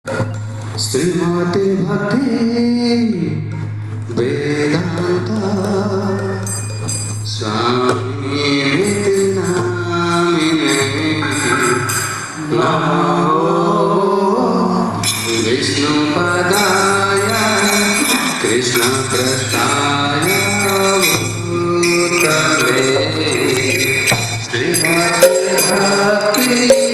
श्रीमते भक्ति वेदांता स्वामी नामिने नमो विष्णुपदाय कृष्णकृष्णाय भूतले श्रीमते भक्ति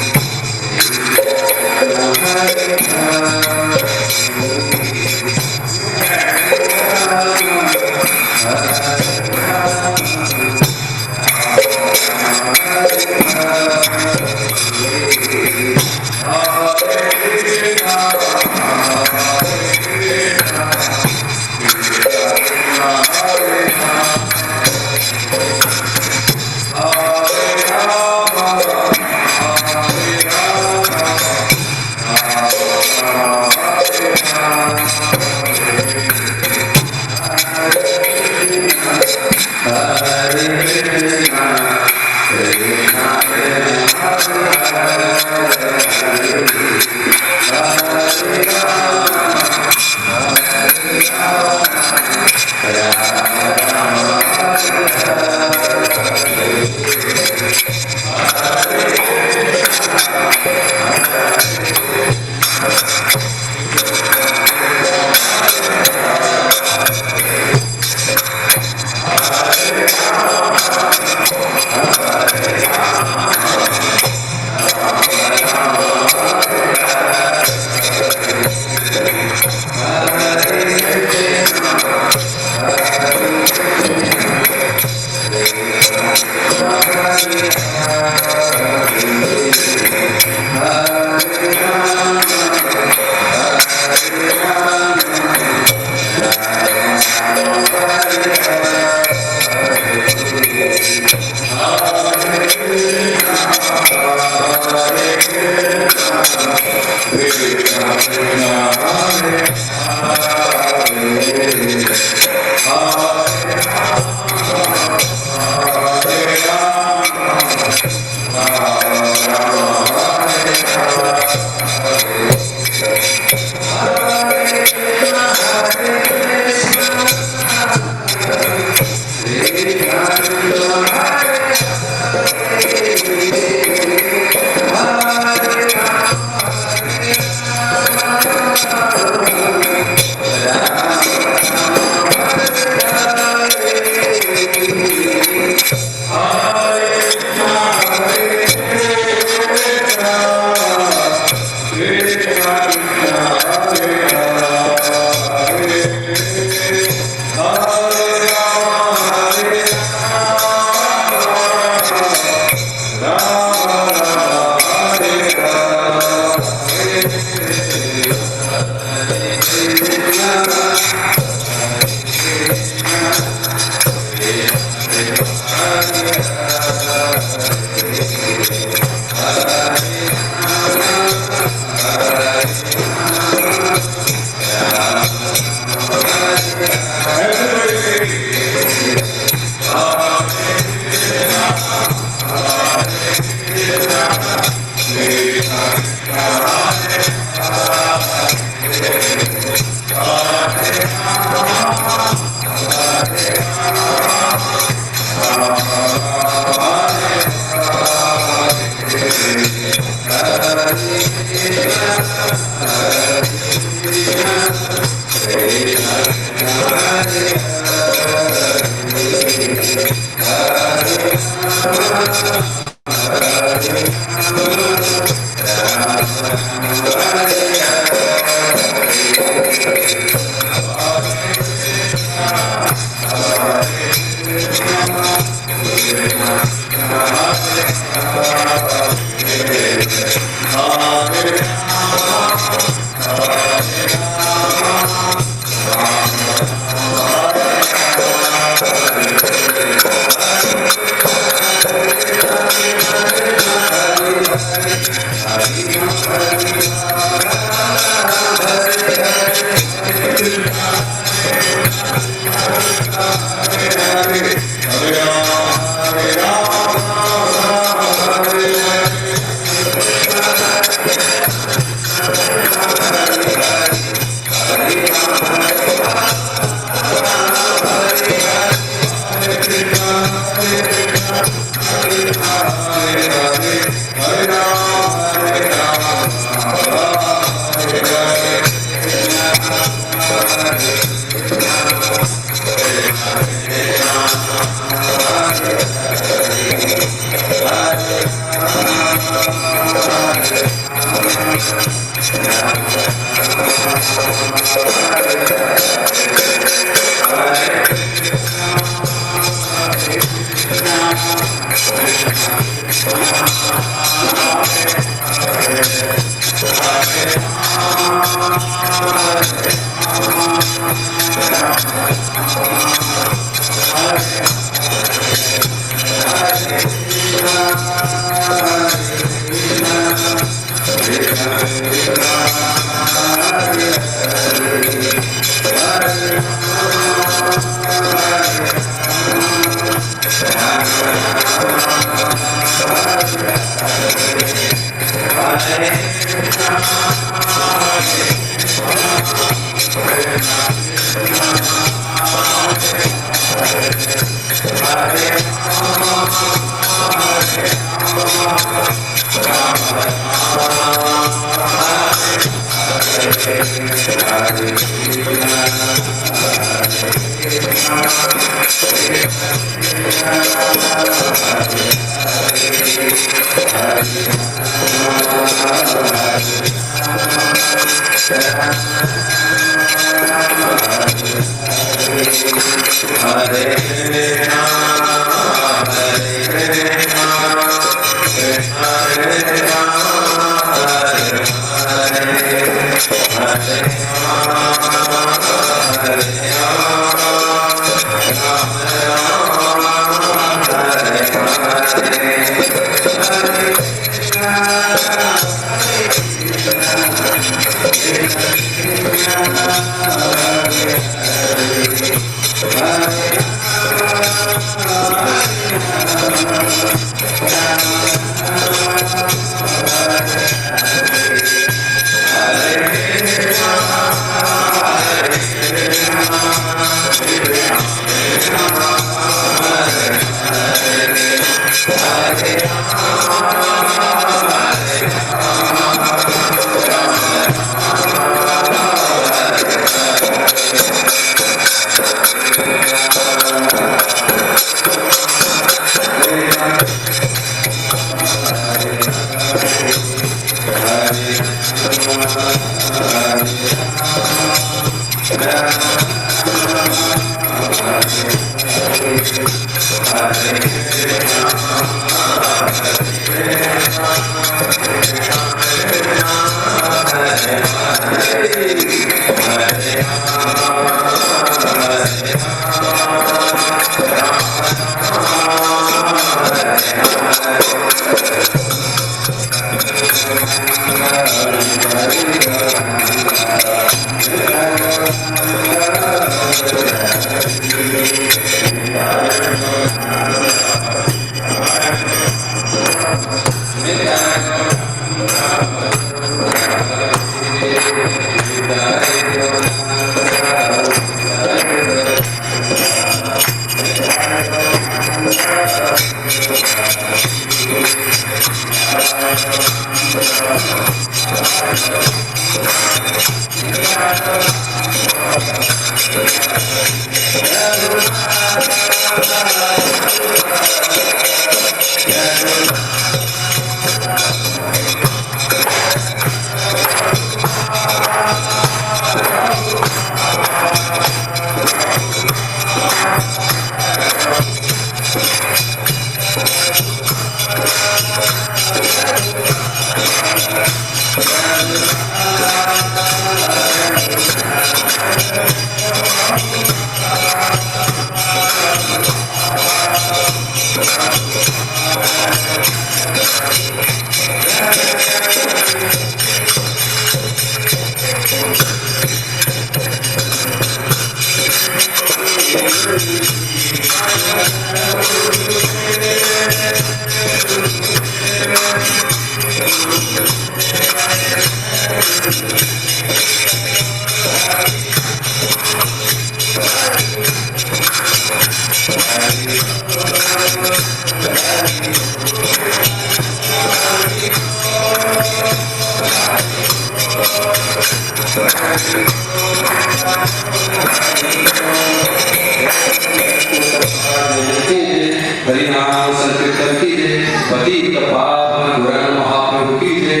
हरिनाम संकीर्तन कीजिए, पतित पावन गुरु महाप्रभु की जय,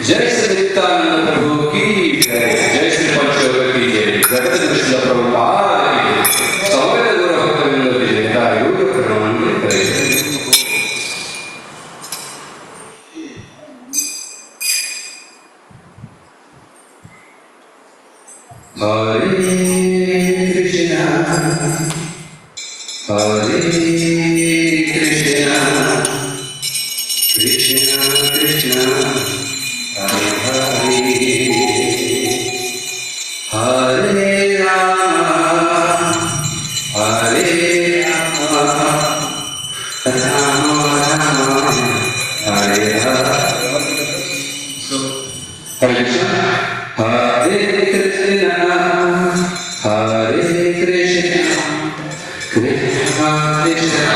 जय श्री नित्यानंद प्रभु की जय, जय श्री पंचवटी की जय, जगत कृष्ण प्रभुपाद की जय, समवेत गुरु भक्तवृंद की जय, योग प्रणाम करे। हरे कृष्णा हरे कृष्णा कृष्णा कृष्णा हरे हरे हरे राम हरे राम हरे हरे कृष्णा हरे कृष्णा हरे कृष्णा कृष्णा कृष्णा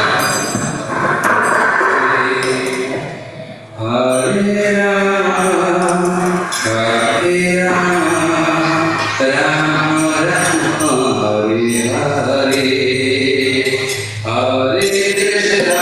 हरे राम राम राम हरे हरे हरे कृष्णा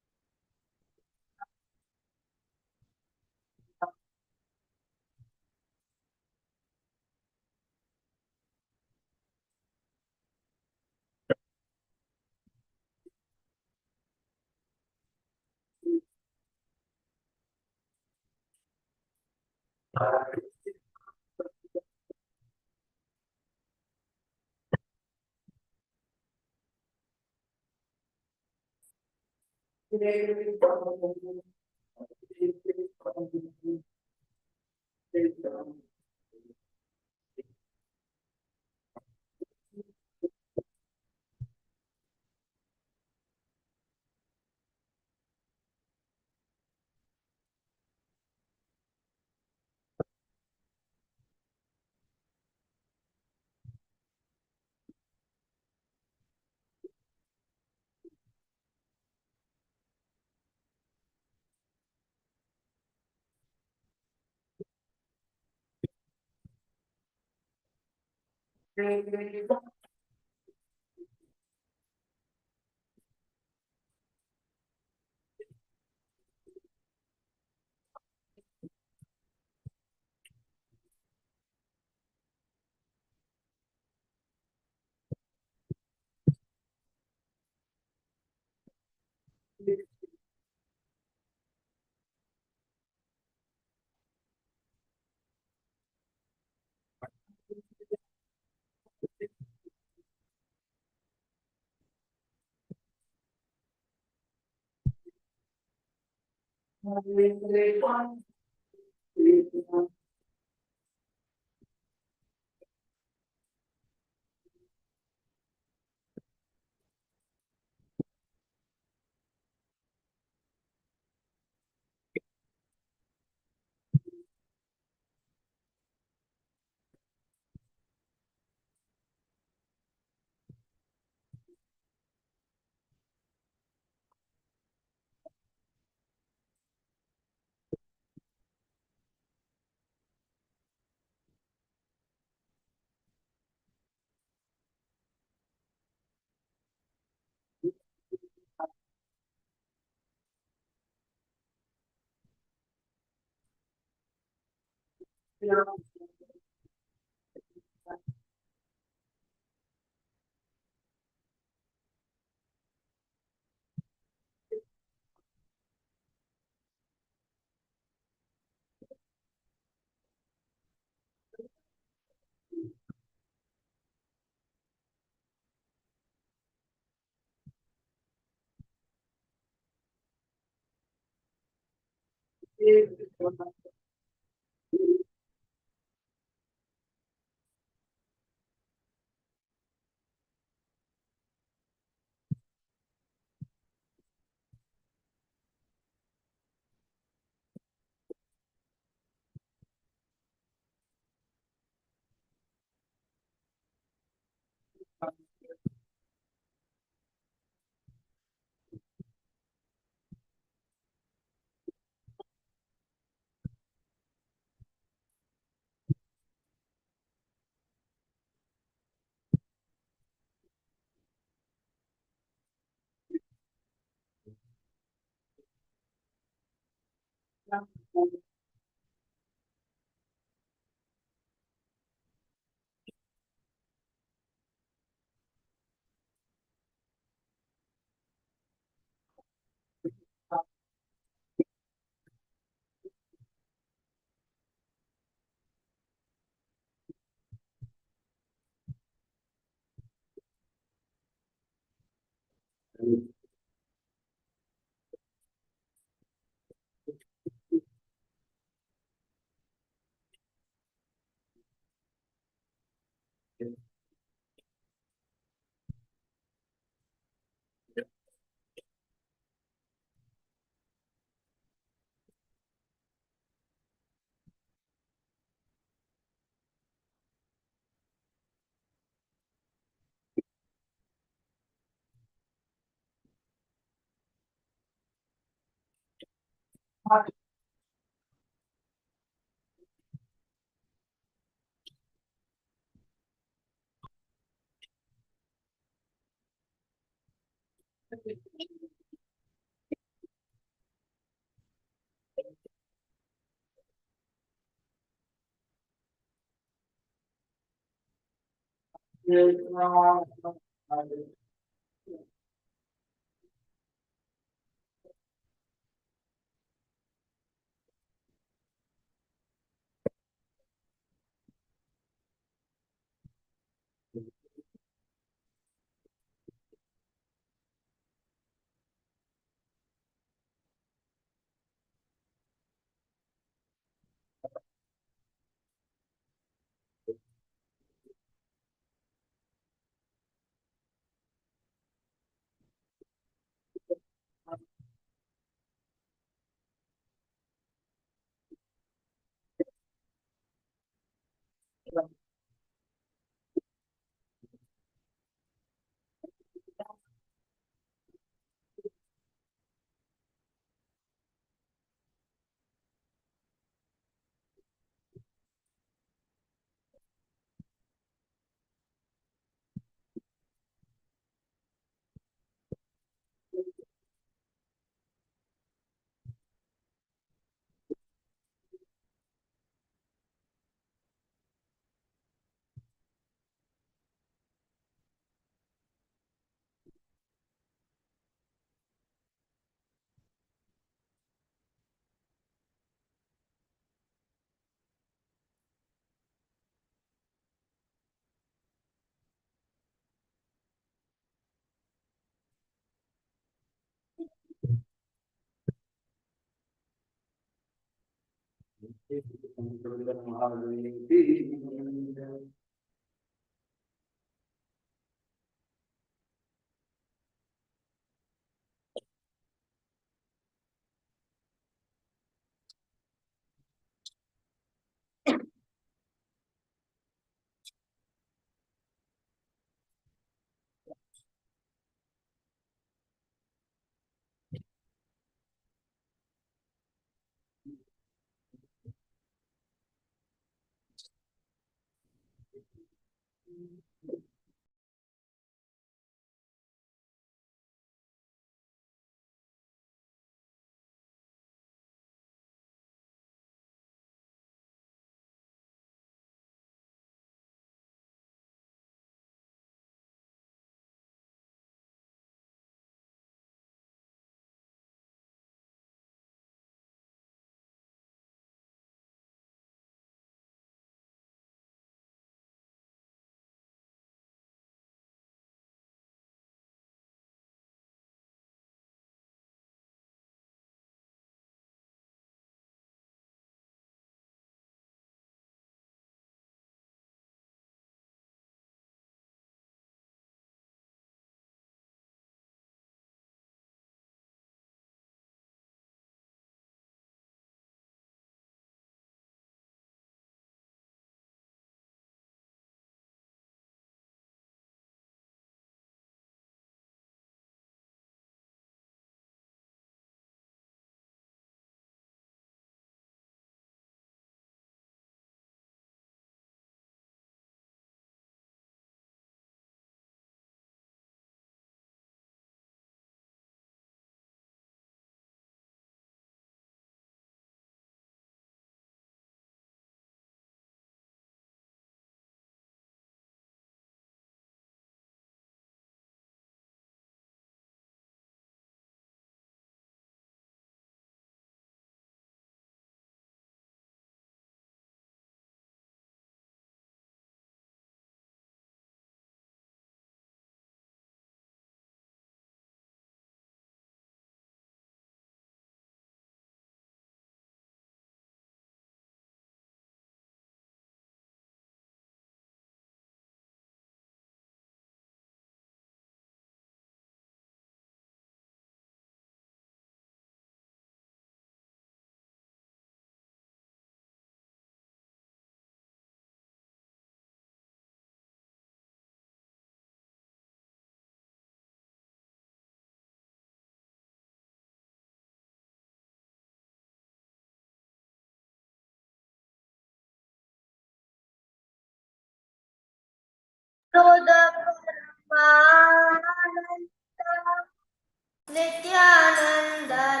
नित्यानंदराय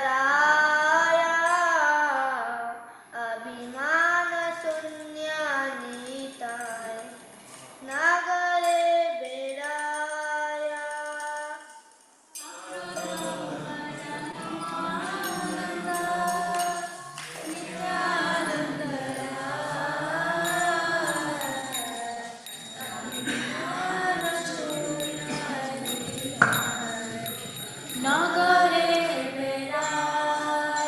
अभिमान शून्यानिताय नागरे बेराय नागरे बेराय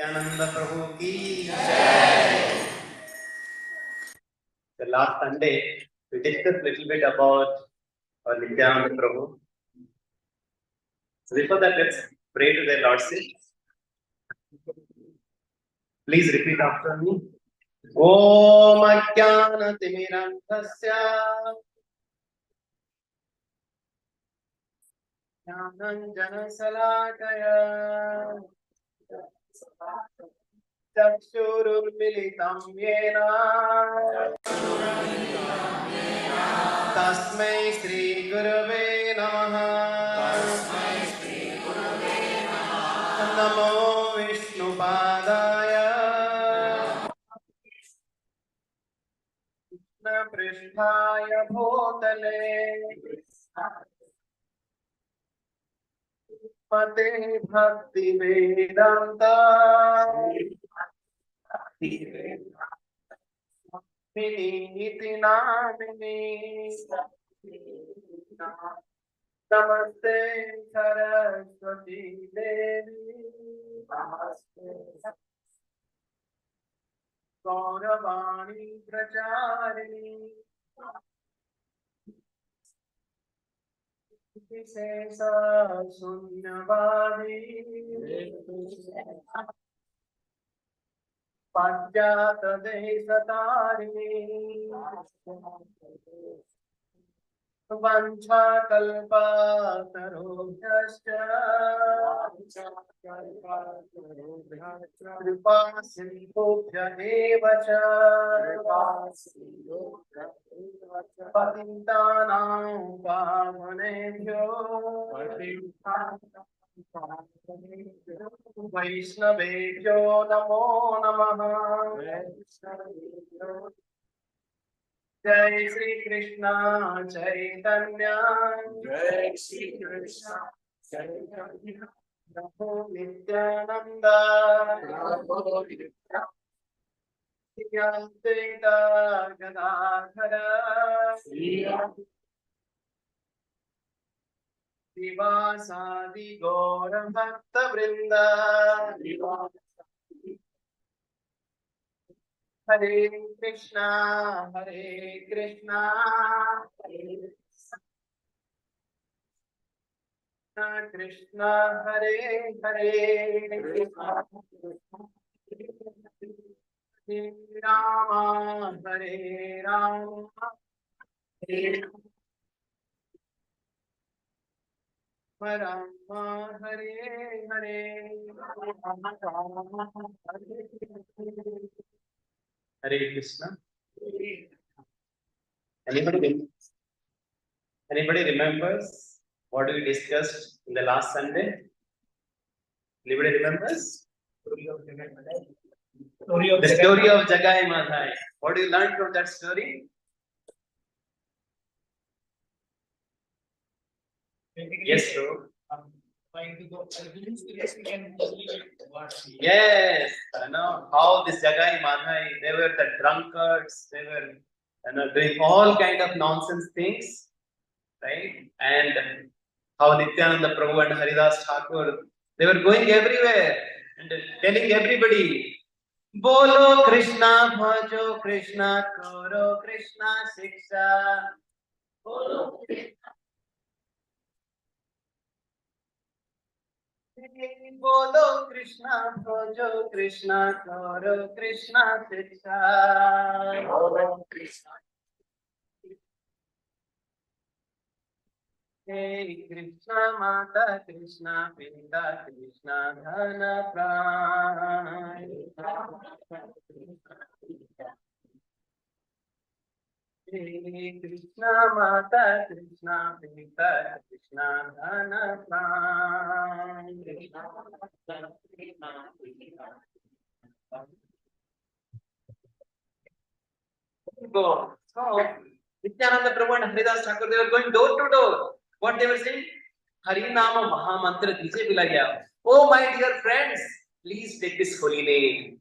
Anand Prabhu ki. The last Sunday, we discussed a little bit about our Nityananda Prabhu. So before that, let's pray to their Lordship. Please repeat after me. Om Ajnanatimirandhasya Jnananjanasalakaya Chakshurunmilitam yena Tasmai Shri Gurave Namaha Namo Vishnupadaya Krishnaya Bhutale Mate Bhakti Vedanta Viniti Namini Namaste Saraswati Devi Gauravani Pracharini Visesa Sunyavadi Pajjata Desatarini Vancha Kalpa Tarobhyascha Kripa Sindhubhya Eva Cha Patintanam Pavanebhyo Vaishnavebhyo Namo Namaha Jai Shri Krishna Chaitanya Jai Shri Krishna Chaitanya Prabhu Nityananda Advaita Gadadhara Srivasadi Gaura Bhakta Vrinda Hare Krishna Krishna Krishna Hare Hare Hare Rama Hare Rama Rama Hare Hare Hare Krishna. Anybody remembers what we discussed in the last Sunday? Anybody remembers? The story of Jagai Madhai. What do you learn from that story? Yes, bro. Yes, I know how this Jagai Madhai, they were the drunkards, they were doing all kind of nonsense things, right? And how Nityananda Prabhu and Haridas Thakur, they were going everywhere and telling everybody, Bolo Krishna, Bhajo Krishna, Koro Krishna, Shiksha. Bolo Krishna. Bolo Krishna, Bhajo Krishna, Koro Krishna, Shiksha. Bolo Krishna. Hey Krishna Mata Krishna Pinda Krishna Dhana Pran. Hey Krishna Mata Krishna Pinda Krishna Dhana Pran. go. So, Nityananda Prabhu and Haridas Thakur, they were going door to door. What they were saying? Harinama Mahamantra dije bilaya. Oh, my dear friends, please take this holy name.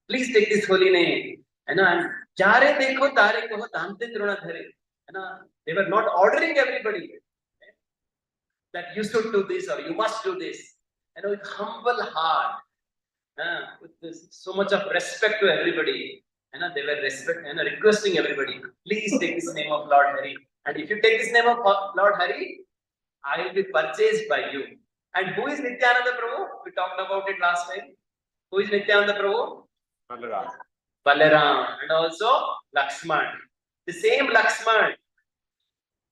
Please take this holy name. And jare dekho tare kaho damte truna dhare. They were not ordering everybody that you should do this or you must do this. With humble heart, with so much of respect to everybody, they were requesting everybody, please take this name of Lord Hari. And if you take this name of Lord Hari, I will be purchased by you. And who is Nityananda Prabhu? We talked about it last time. Who is Nityananda Prabhu? Balaram. And also Lakshman. The same Lakshman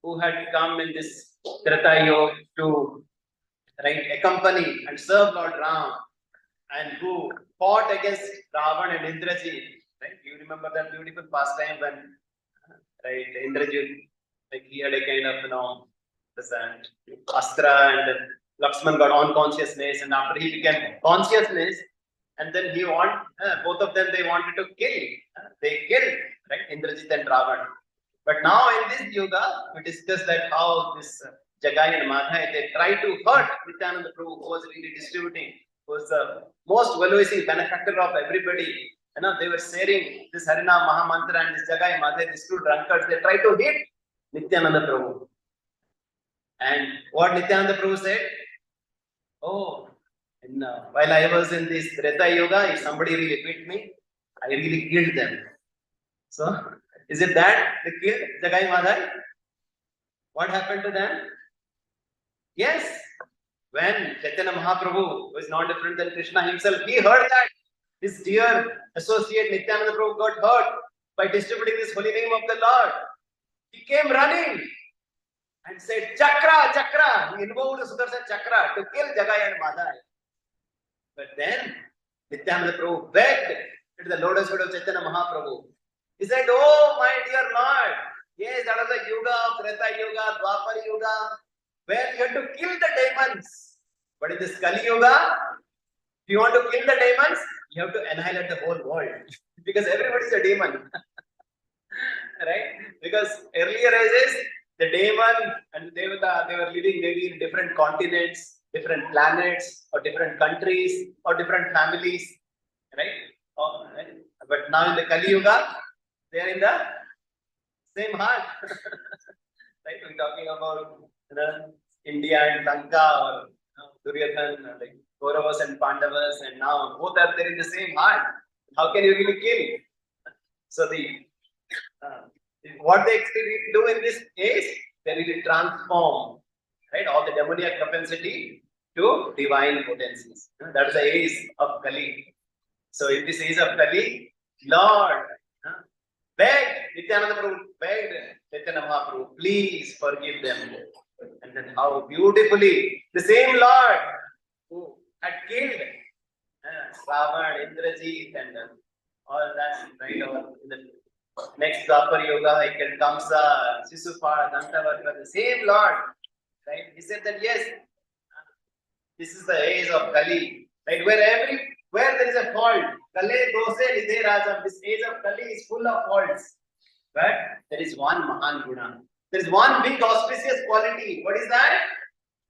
who had come in this Treta Yuga to accompany and serve Lord Ram, and who fought against Ravan and Indrajit. Right? You remember that beautiful pastime when Indrajit, he had a kind of this astra, and then Lakshman got unconsciousness, and after he became consciousness, and then both of them, they wanted to kill. They killed Indrajit and Ravan. But now in this yuga, we discussed that how this Jagai and Madhai, they tried to hurt Nityananda Prabhu, who was really distributing, who was the most well-wishing benefactor of everybody. They were sharing this Harinam Mahamantra and this Jagai and Madhai, these two drunkards, they tried to hit Nityananda Prabhu. And what Nityananda Prabhu said? Oh, while I was in this Treta Yuga, if somebody really beat me, I really killed them. So, is it that they killed Jagai Madhai? What happened to them? Yes. When Chaitanya Mahaprabhu, who is not different than Krishna himself, he heard that his dear associate Nityananda Prabhu got hurt by distributing this holy name of the Lord. He came running and said, Chakra, Chakra. He invoked the Sudarshan Chakra to kill Jagai and Madhai. But then Nityananda Prabhu begged to the lotus feet of Chaitanya Mahaprabhu. He said, oh my dear Lord, yes, that was the Yuga of Treta Yuga, Dwapar Yuga, where you have to kill the demons. But in this Kali Yuga, if you want to kill the demons, you have to annihilate the whole world. Because everybody is a demon. Right? Because earlier ages, the demon and Devata, they were living maybe in different continents, different planets, or different countries, or different families. Right? But now in the Kali Yuga, they are in the same heart. Right? We're talking about India and Lanka, or Duryodhana, like Kauravas and Pandavas, and now both are there in the same heart. How can you really kill? So what they do in this age, they really transform, right, all the demoniac propensity to divine potencies. That is the age of Kali. So in this age of Kali, Lord begged Nityananda Prabhu, begged Chaitanya Mahaprabhu, please forgive them. And then how beautifully the same Lord who had killed Ravan, Indrajit, and all that, right, over in the next Dwapar Yuga, he killed Kamsa, Sisupala, Dantavarka, the same Lord, right? He said that yes, this is the age of Kali, right? Where there is a fault, Kale dose lidhe Rajam, this age of Kali is full of faults. But there is one Mahan Guna. There is one big auspicious quality. What is that?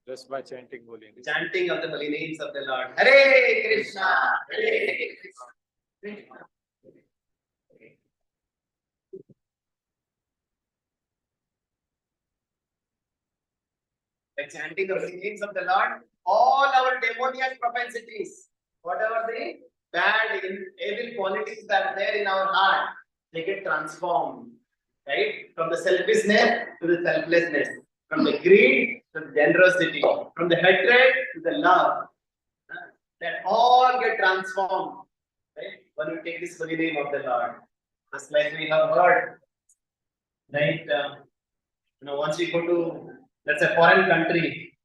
Just by chanting holy names. Chanting of the holy names of the Lord. Hare Krishna, Hare Krishna. By chanting the holy names of the Lord, all our demoniac propensities, whatever the bad, evil qualities that are there in our heart, they get transformed. Right? From the selfishness to the selflessness, from the greed to the generosity, from the hatred to the love. That all get transformed, right? When we take this holy name of the Lord. Just like we have heard, right? Once we go to, let's say, foreign country,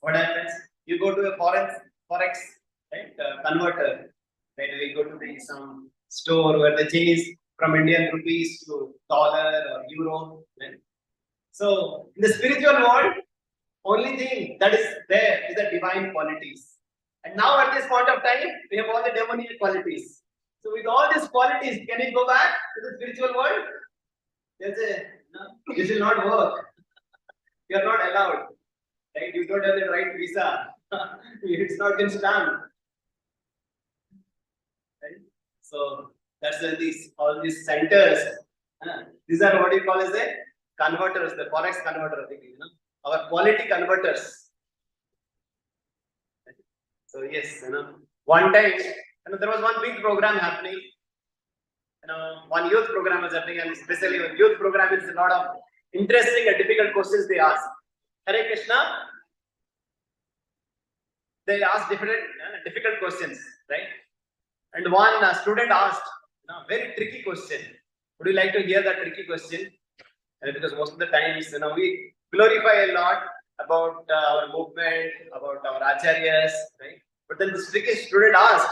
what happens? You go to a forex, right? Converter, right? We go to some store where they change from Indian rupees to dollar or euro. Right? So in the spiritual world, only thing that is there is the divine qualities. And now at this point of time, we have all the demoniac qualities. So with all these qualities, can we go back to the spiritual world? They'll say, no, this will not work. You are not allowed. Right? You don't have the right visa. It's not been stamped. Right? So that's why all these centers. These are what you call as the converters, the forex converter. Our quality converters. So yes, one time, there was one big program happening. One youth program was happening, and especially when youth program is a lot of interesting and difficult questions they ask. Hare Krishna, they ask different difficult questions, right? And one student asked a very tricky question. Would you like to hear that tricky question? Because most of the times, we glorify a lot about our movement, about our acharyas, right? But then this tricky student asked,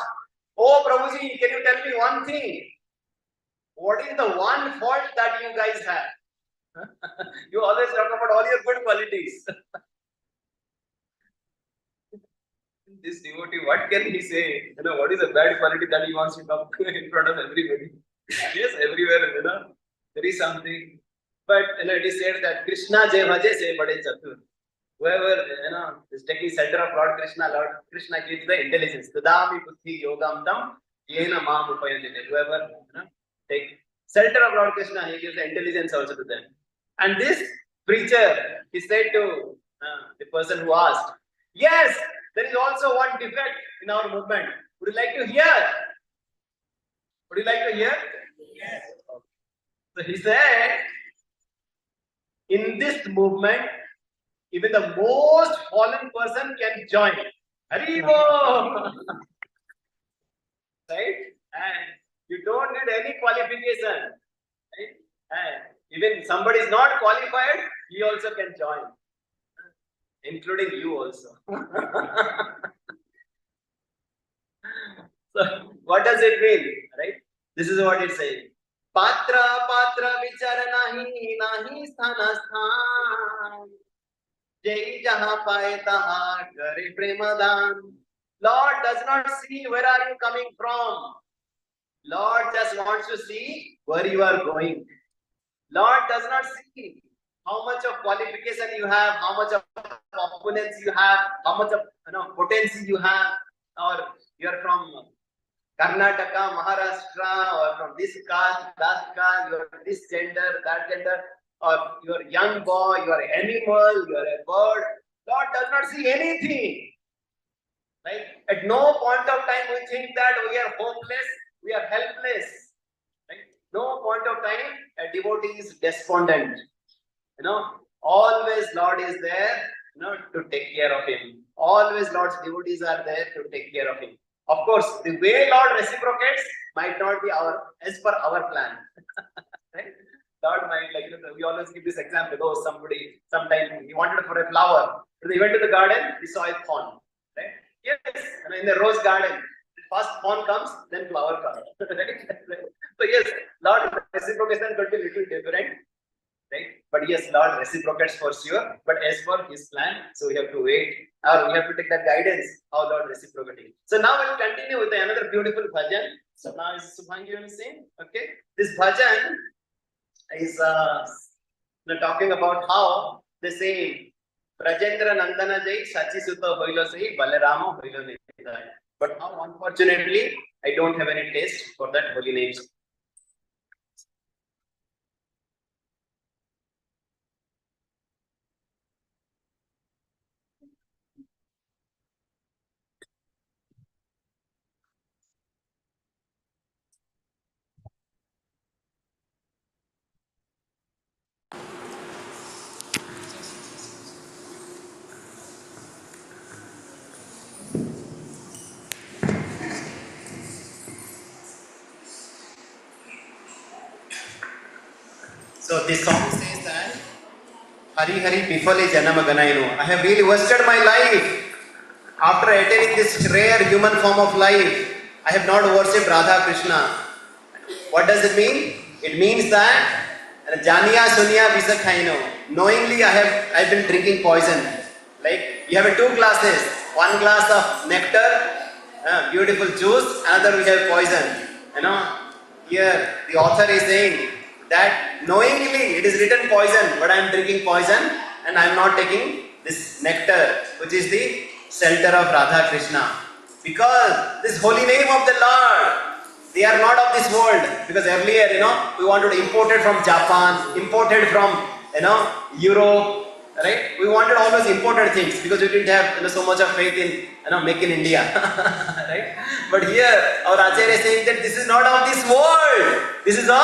"Oh Prabhuji, can you tell me one thing? What is the one fault that you guys have? You always talk about all your good qualities." This devotee, what can he say? What is a bad quality that he wants to talk in front of everybody? Yes, everywhere, there is something. But it is said that Krishna Jai Bhaje Se Bade Chatur. Whoever is taking center of Lord Krishna gives the intelligence. Tadami Buddhi Yogam Tam Yena Mam Upayajite. Whoever take center of Lord Krishna, he gives the intelligence also to them. And this preacher, he said to the person who asked, "Yes, there is also one defect in our movement. Would you like to hear? Would you like to hear?" Yes. So he said, in this movement, even the most fallen person can join. Haribo! Right? And you don't need any qualification. Right? And even somebody is not qualified, he also can join. Including you also. So, what does it mean? Right? This is what it says. Patra patra vichar nahi sthana sthan. Jai jaha paye taha kare premadan. Lord does not see where are you coming from. Lord just wants to see where you are going. Lord does not see how much of qualification you have, how much of opponents you have, how much of potency you have, or you are from Karnataka, Maharashtra, or from this caste, that caste, you are this gender, that gender, or you are young boy, you are an animal, you are a bird. God does not see anything. Right? At no point of time we think that we are hopeless, we are helpless. Right? No point of time a devotee is despondent. Always Lord is there, to take care of him. Always Lord's devotees are there to take care of him. Of course, the way Lord reciprocates might not be as per our plan. Right? Lord might, we always give this example. Oh, sometime he wanted for a flower. So he went to the garden, he saw a thorn. Right? Yes, in the rose garden, first thorn comes, then flower comes. Right? So yes, Lord reciprocation could be a little different. Right? But yes, Lord reciprocates for sure. But as for His plan, so we have to wait, or we have to take that guidance how Lord reciprocating. So now we'll continue with another beautiful bhajan. So now is Subhangi will sing. Okay, this bhajan is talking about how the same Brajendra Nandana Jai Sachi Sutta Hoilo Sai Balarama Hoilo Nidai. But now unfortunately, I don't have any taste for that holy names. So this song says that Hari Hari Bifale Janama Ganainu. I have really wasted my life after attaining this rare human form of life. I have not worshipped Radha Krishna. What does it mean? It means that Janiya Sunya Visakhaino. Knowingly I've been drinking poison. Like you have two glasses. One glass of nectar, beautiful juice, another we have poison. Here the author is saying that knowingly it is written poison, but I am drinking poison and I am not taking this nectar, which is the shelter of Radha Krishna. Because this holy name of the Lord, they are not of this world. Because earlier, we wanted to import it from Japan, imported from, Europe, right? We wanted all those imported things because we didn't have so much of faith in, make in India, right? But here, our Acharya is saying that this is not of this world. This is of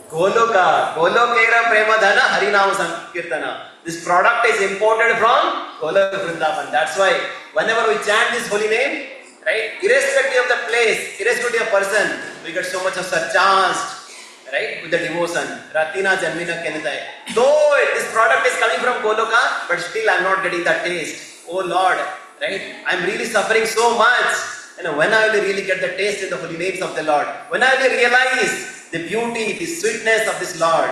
Goloka, Golokera Premadhana Harinama Sankirtana. This product is imported from Goloka Vrindavan. That's why whenever we chant this holy name, right, irrespective of the place, irrespective of person, we get so much of surcharged, right, with the devotion. Ratina Janmina Kenatai. Though this product is coming from Goloka, but still I am not getting that taste. Oh Lord, right, I am really suffering so much. When I will really get the taste in the holy names of the Lord? When I will realize the beauty, the sweetness of this Lord.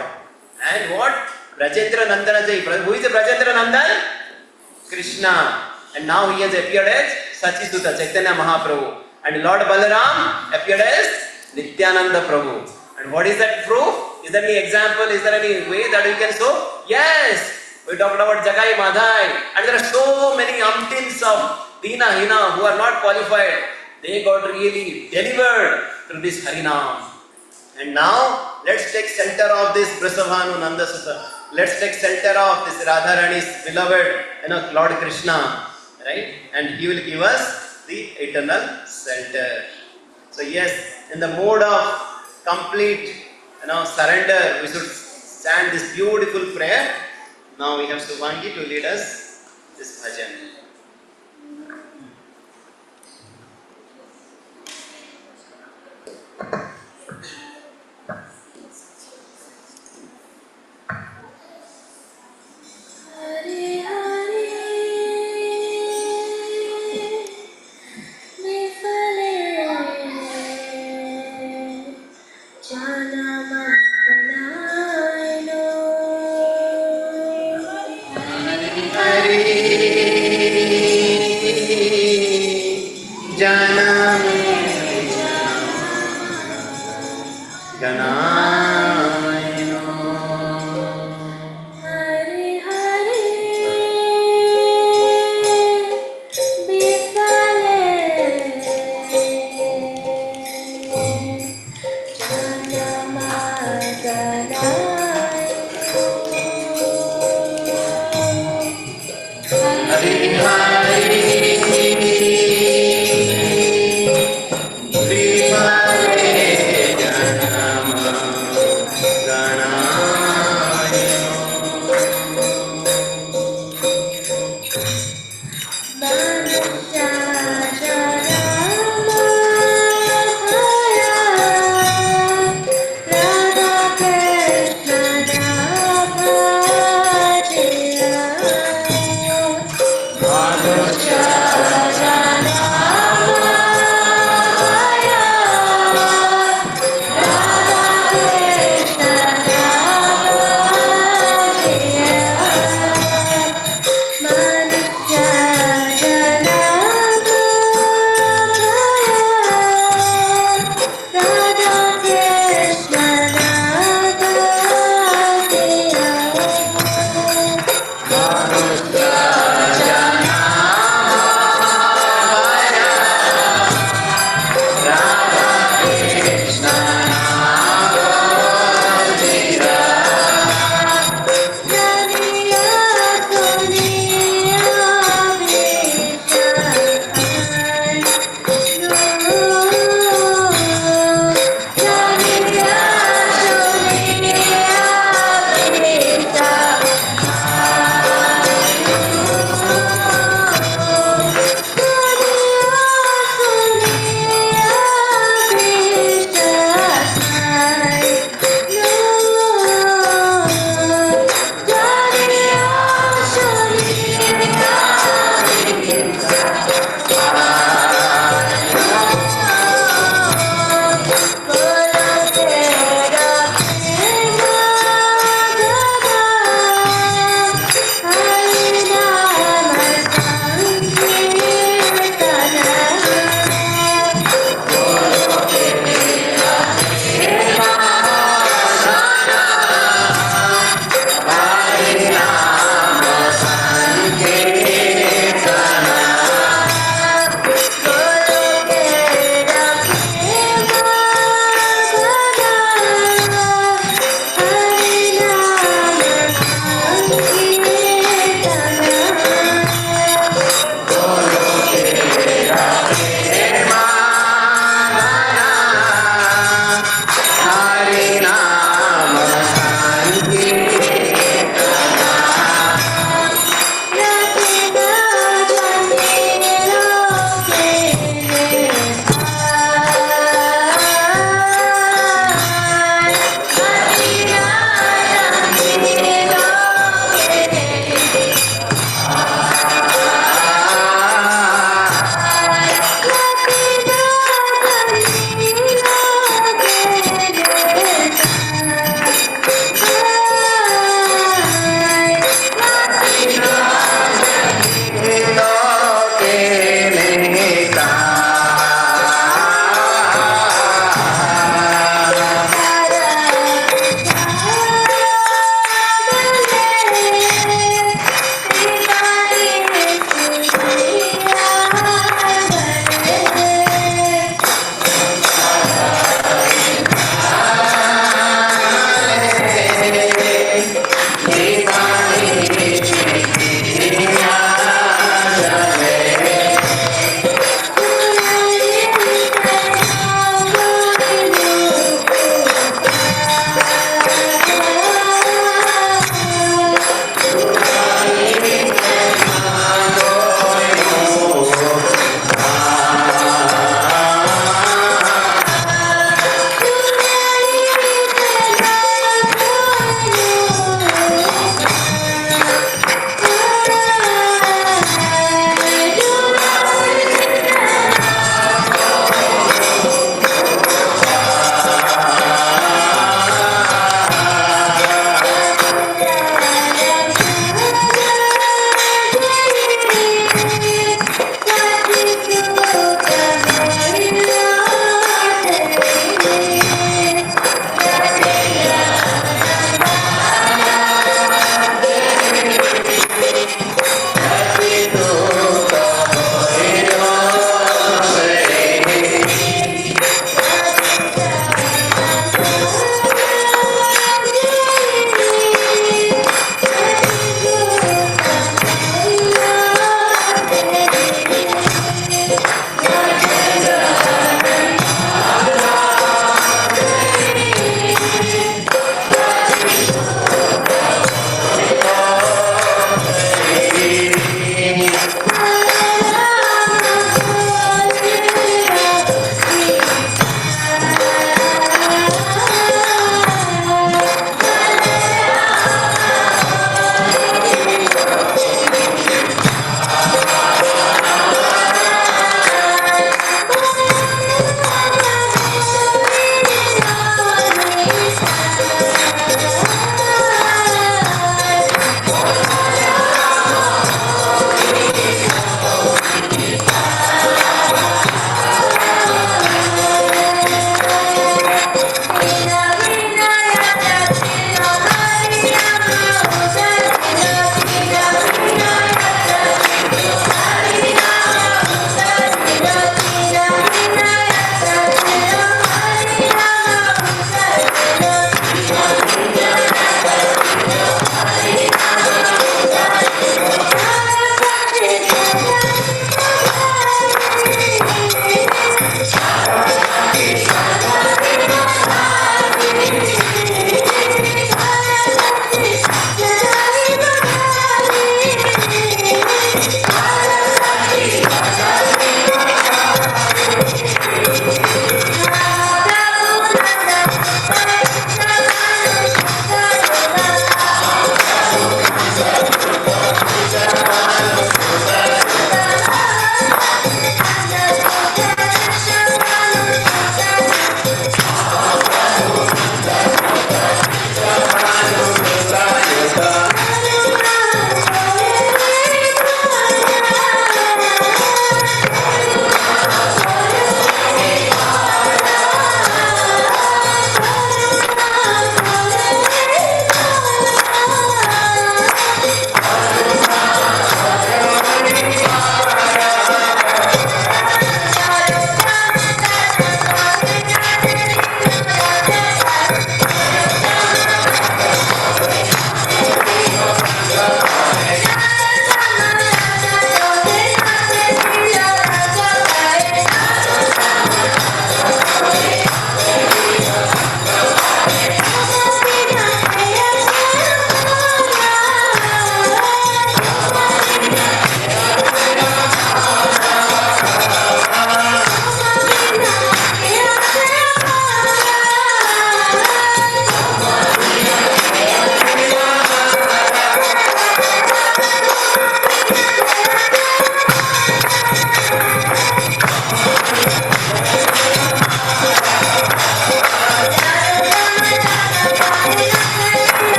And what? Brajendra Nandana Jai. Who is the Brajendra Nandan? Krishna. And now he has appeared as Sachisuta, Chaitanya Mahaprabhu. And Lord Balaram appeared as Nityananda Prabhu. And what is that proof? Is there any example? Is there any way that we can show? Yes! We talked about Jagai Madhai. And there are so many umpteens of Dina Hina who are not qualified. They got really delivered through this Harinam. And now, let's take shelter of this Brasavanu Nanda Sutta. Let's take shelter of this Radharani's beloved, Lord Krishna, right? And he will give us the eternal shelter. So yes, in the mode of complete, surrender, we should chant this beautiful prayer. Now we have Subhangi to lead us this bhajan.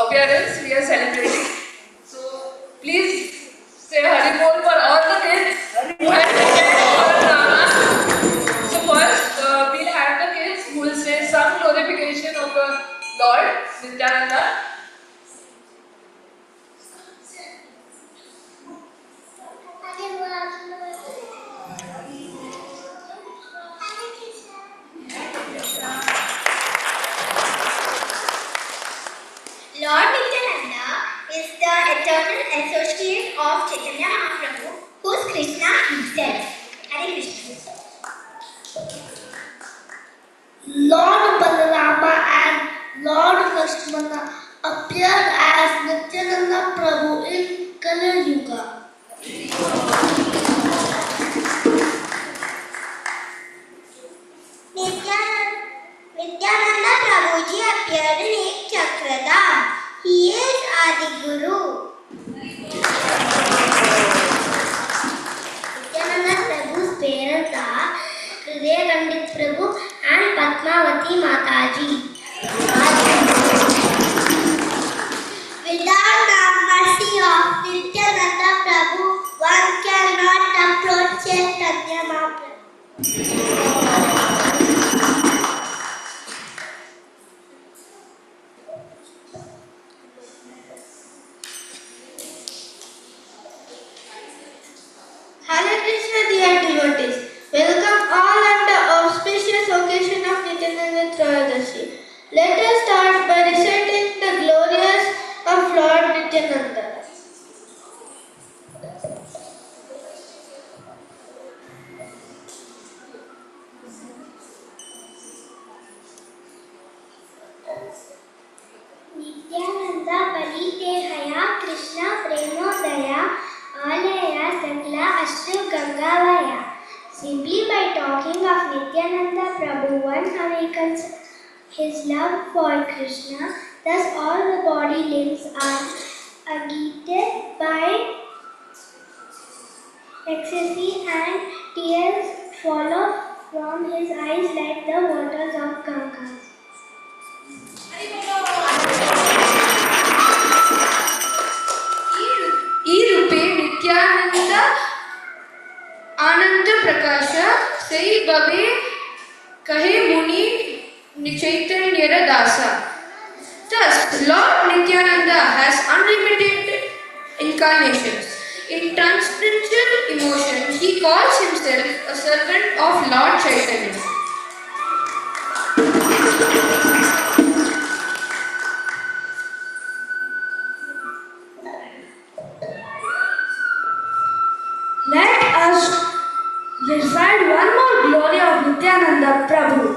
appearance we are celebrating. So please say Hari Bol for all the kids who have attended our drama. So first we'll have the kids who will say some glorification of the Lord Nityananda. Lord Nityananda is the eternal associate of Chaitanya Mahaprabhu, who is Krishna himself. Hare Krishna. Lord Balarama and Lord Lakshmana appeared as Nityananda Prabhu in Kali Yuga. Nityananda Prabhuji appeared in एक Chakradam. He is Adi Guru. Nityananda Prabhu's parents are Hriday Pandit Prabhu and Padmavati Mataji. Without the mercy of Nityananda Prabhu, one cannot approach Chaitanya Mahaprabhu. Hare Krishna, dear devotees. Welcome all on the auspicious occasion of Nityananda Trayodasi. Let us start by reciting the glories of Lord Nityananda. Nityananda Balidehaya Krishna Premodaya Alaya Sakla Ashru Gangavaya. Simply by talking of Nityananda Prabhu, one awakens his love for Krishna. Thus all the body limbs are agitated by ecstasy and tears follow from his eyes like the waters of Ganga. ई रूपे नित्यानंद आनंद प्रकाश सई बबे कहे मुनि चैतन्य दासा. Thus, Lord Nityananda has unlimited incarnations. In transcendental emotion, he calls himself a servant of Lord Chaitanya. Let us recite one more glory of Nityananda Prabhu.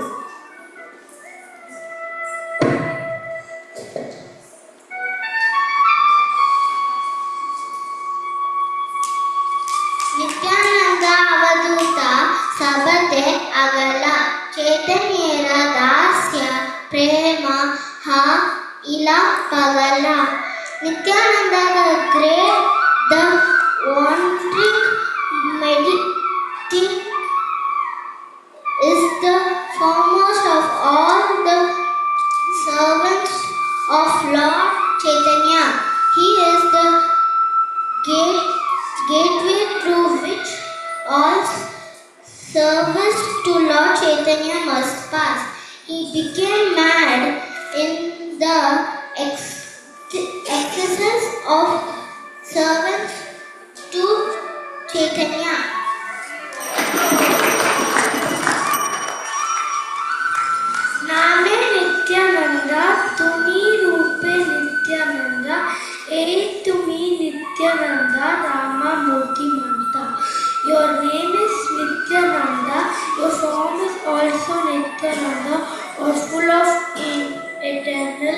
Nityananda Avaduta Sabate Agala Chaitanyera Dasya Prema Ha Ila Pagala. Nityananda the great, the wandering meditative is the foremost of all the servants of Lord Chaitanya. He is the gateway through which all servants to Lord Chaitanya must pass. He became mad in the excesses of servants to Chaitanya. Name Nityananda, Tumi Rupe Nityananda, E Tumi Nityananda, Rama Murti Manta. Your name is Nityananda, your form is also Nityananda, or full of eternal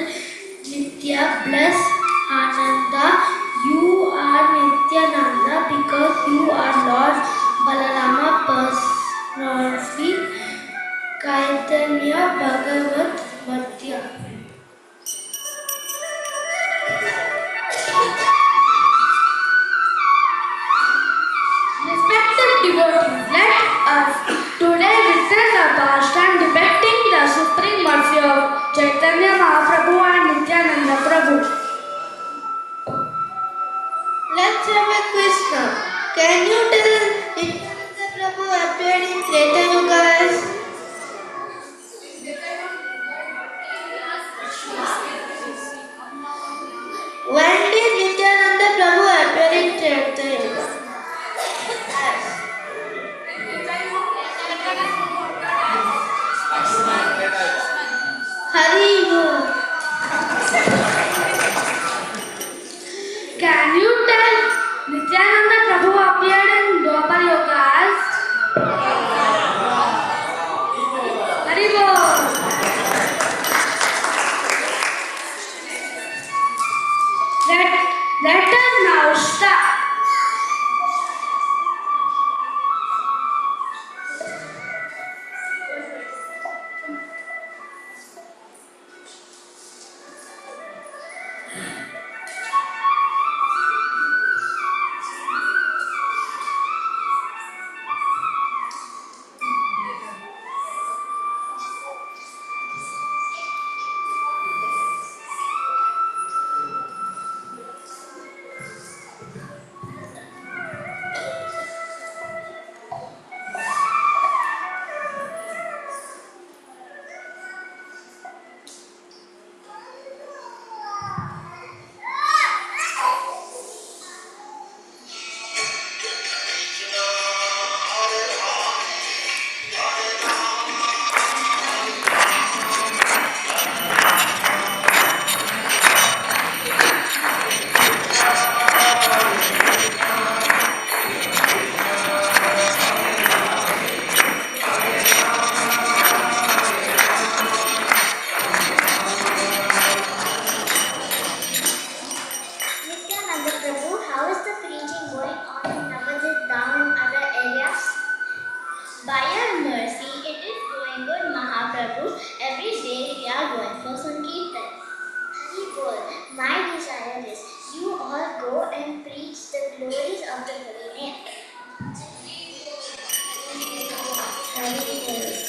Nitya, bless Ananda. You are Nityananda because you are Lord Balarama personally, Chaitanya Bhagavat Vatya. Respected devotees, let us today witness a pastime depicting the supreme mercy of Chaitanya Mahaprabhu and Nityananda Prabhu. Later, you guys. When did Nityananda Prabhu appear in Treta Yuga? Hari Bol. Can you tell Nityananda Prabhu appeared in Dwapar Yuga as Haribol? Let us now start. Nityananda Prabhu, how is the preaching going on in Navadvip Dham and other areas? By your mercy, it is going good, Mahaprabhu. Every day we are going for Sankirtan. Hari Bol, my desire is you all go and preach the glories of the holy name. Hari Bol.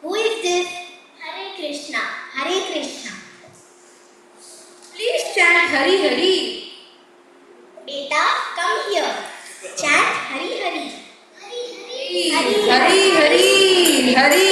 Who is this? Hare Krishna. Hare Krishna. Please chant Hari Hari. Beta, come here. Chant Hari Hari. Hari Hari. Hari Hari Hari Hari.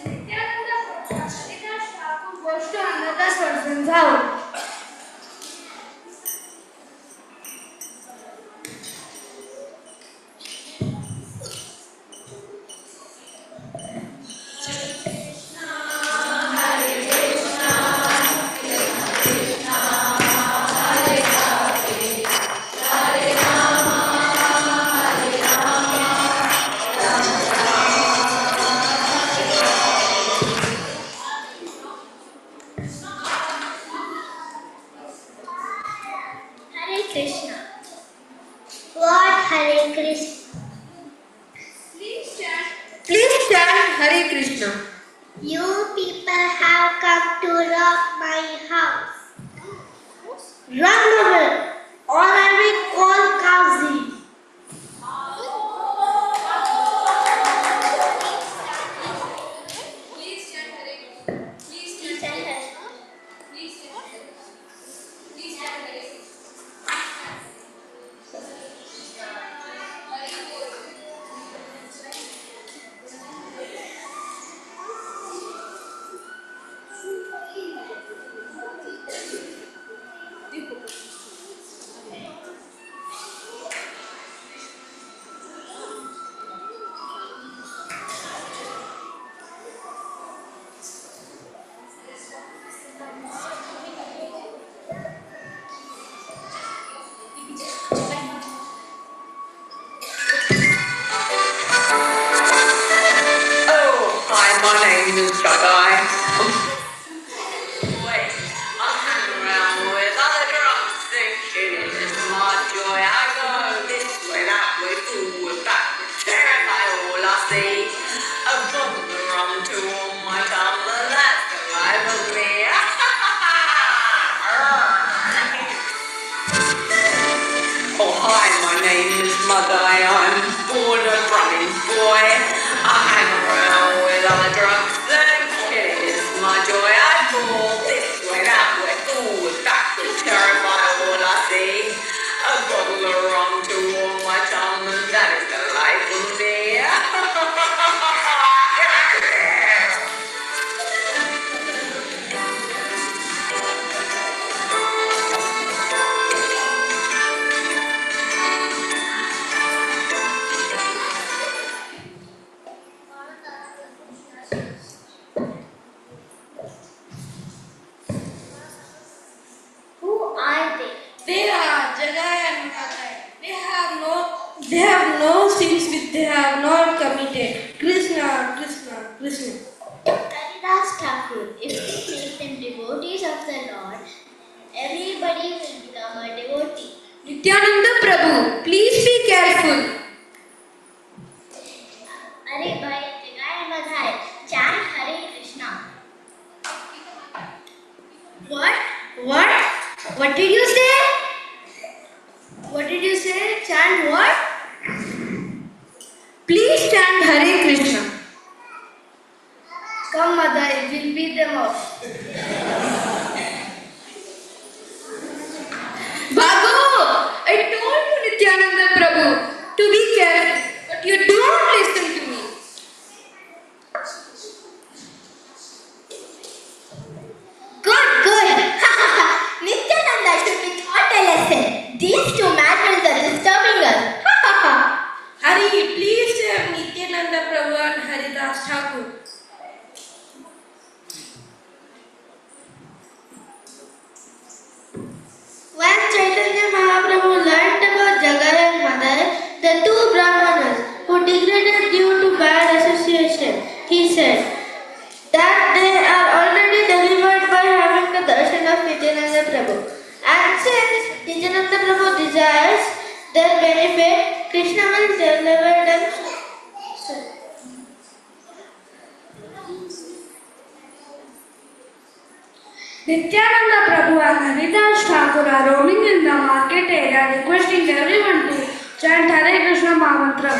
Nityananda Prabhu goes to another person's house. Hare Krishna. What Hare Krishna? of my house. Run away, or I will call Kazi. Please stand correct. Please stand correct. Please stand correct. Please stand correct. Oh, hi, my name is Jagai. Wait, I hang around with other drunks thinking it's my joy. I go this way, that way, forward, backward, terrify all I see. A bottle of rum to warm my tongue, and that's the life of me. Oh, hi, my name is Madai. I'm born a running boy. I hang around with other drunks and killing is my joy. I fall this way, that way, forward, backward, terrify all I see. A bottle of rum to warm my tongue, and that is the life of me. Who are they? They are Jagai and Madai. They have no sins which they have not committed. Krishna, Krishna, Krishna. Haridas Thakur, if we make them devotees of the Lord, everybody will become a devotee. Nityananda Prabhu, please be careful. Are bhai, Jagai and Madhai, chant Hare Krishna. What? What? What did you say? What did you say? Chant what? Please chant Hare Krishna. Come, Madai, we'll beat them off. Babu, I told you Nityananda Prabhu to be careful, but you don't listen to me. Good. Nityananda should be taught a lesson. These two madmen are disturbing us. Hari, please save Nityananda Prabhu and Haridas Thakur. When Chaitanya Mahaprabhu learned about Jagai and Madai, the two Brahmanas who degraded due to bad association, he said that they are already delivered by having the darshan of Nityananda Prabhu. And since Nityananda Prabhu desires their benefit, Krishna will deliver them soon. Nityananda Prabhu and Haridas Thakur are roaming in the market area requesting everyone to chant Hare Krishna Mahamantra.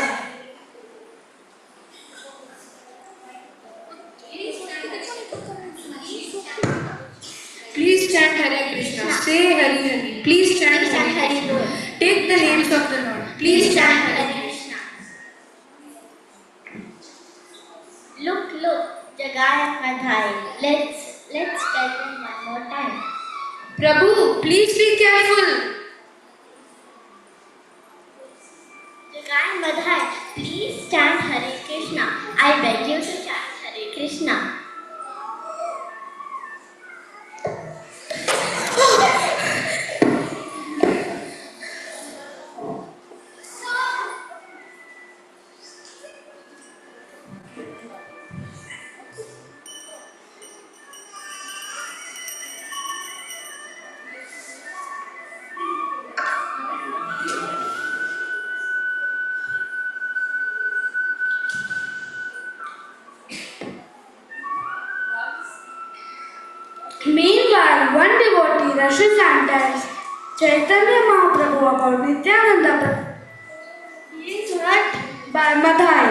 Please chant Hare Krishna. Say Hari Hari. Please chant Hare Krishna. Take the names of the Lord. Please chant Hare Krishna. Look, Jagai and Madhai. Let's tell them one more time. Prabhu, please be careful. Jagai and Madhai, please chant Hare Krishna. I beg you to chant Hare Krishna. Meanwhile, one devotee rushes and tells Chaitanya Mahaprabhu about Nityananda Prabhu. He is hurt by Madhai.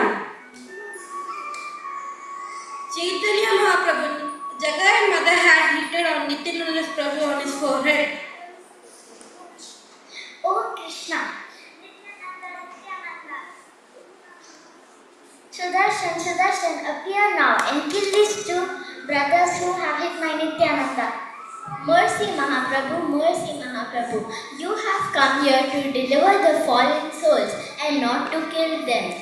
Chaitanya Mahaprabhu, Jagai and Madhai had written on Nityananda Prabhu on his forehead. Oh Krishna. Sudarshan, Sudarshan, appear now and kill these two brothers who have hit my Nityananda. Mercy Mahaprabhu, mercy Mahaprabhu. You have come here to deliver the fallen souls and not to kill them.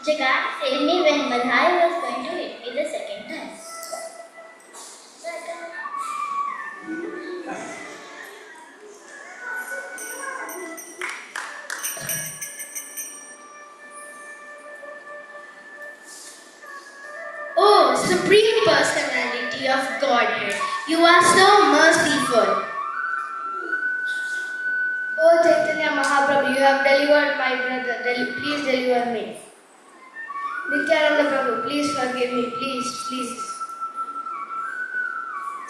Jagai saved me when Madhai was going to hit me the second time. Oh, Supreme Personality of Godhead, you are so merciful. Oh Chaitanya Mahaprabhu, you have delivered my brother. Please deliver me. Nityananda Prabhu, please forgive me. Please.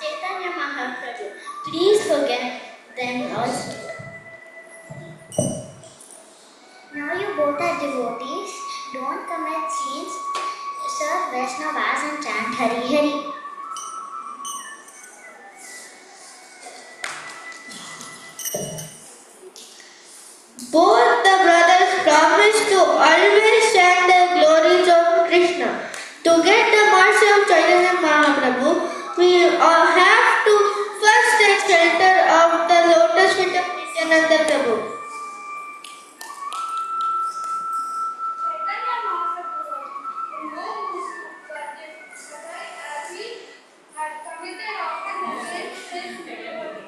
Chaitanya Mahaprabhu, please forget them also. Now you both are devotees. Don't commit sins. Serve Vaishnavas and chant Hari Hari. Both the brothers promised to always chant the glories of Krishna. To get the mercy of Chaitanya Mahaprabhu, we all have to first take shelter of the lotus feet of Nityananda Prabhu. Chaitanya Mahaprabhu was in no mood to forgive Madhai as he had committed often against his devotee.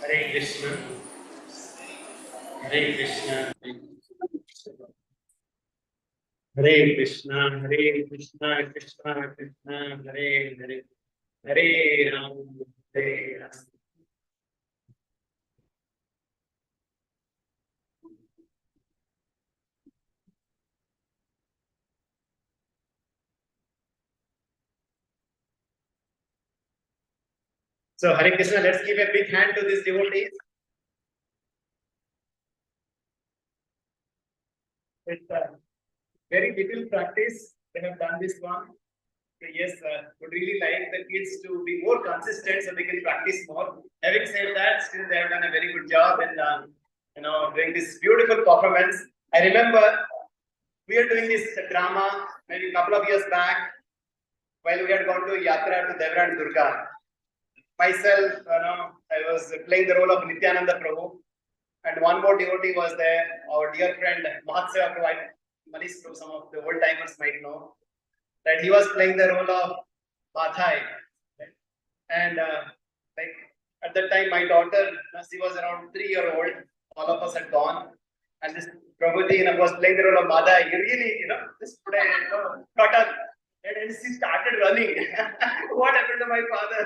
Hare Krishna, Hare Krishna, Hare Krishna, Hare Krishna, Krishna Krishna, Hare Hare, Hare Ram, Hare Ram. So Hare Krishna, let's give a big hand to these devotees. With very little practice, they have done this one. So yes, would really like the kids to be more consistent so they can practice more. Having said that, still they have done a very good job in doing this beautiful performance. I remember we are doing this drama maybe a couple of years back while we had gone to Yatra to Devra and Durga. myself, I was playing the role of Nityananda Prabhu, and one more devotee was there, our dear friend Mahatseva Prabhu. Manish Prabhu, some of the old timers might know that he was playing the role of Madhai. Right? And like at that time, my daughter, she was around 3-year-old. All of us had gone, and this Prabhuji was playing the role of Madhai. He really, just put a cut up, and she started running. What happened to my father?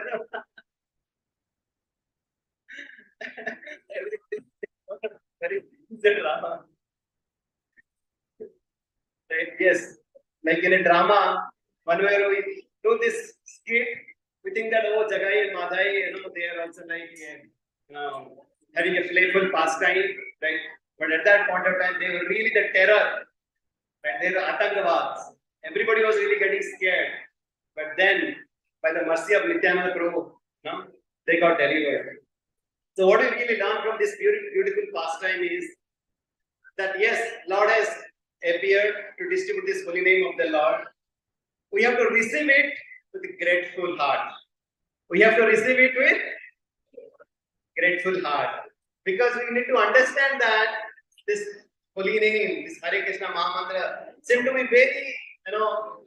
Very drama. Right? Yes, like in a drama, whenever we do this skit, we think that Jagai and Madhai, they are also like having a playful pastime, right? But at that point of time, they were really the terror, right? They were Atangavads. Everybody was really getting scared. But then, by the mercy of Nityananda Prabhu, they got delivered. So what we really learn from this beautiful pastime is that yes, Lord has appeared to distribute this holy name of the Lord. We have to receive it with a grateful heart. We have to receive it with grateful heart. Because we need to understand that this holy name, this Hare Krishna Mahamantra, seem to be very,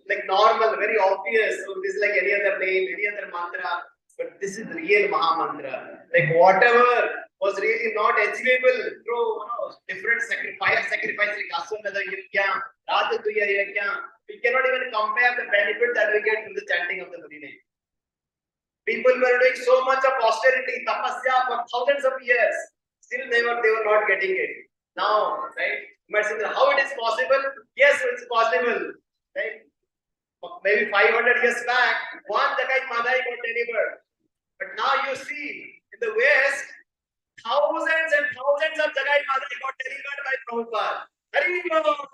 like normal, very obvious. So this is like any other name, any other mantra. But this is real Mahamantra. Like whatever was really not achievable through different sacrifices like Aswamedha Yajna, Rajasuya Yajna. We cannot even compare the benefit that we get from the chanting of the holy name. People were doing so much of austerity, tapasya for thousands of years. Still they were not getting it. Now, right? You might say how it is possible? Yes, it's possible. Right? Maybe 500 years back, one Jagai Madhai got delivered. But now you see, in the West, thousands and thousands of Jagai Madhai got delivered by Prabhupada. Hari Bol.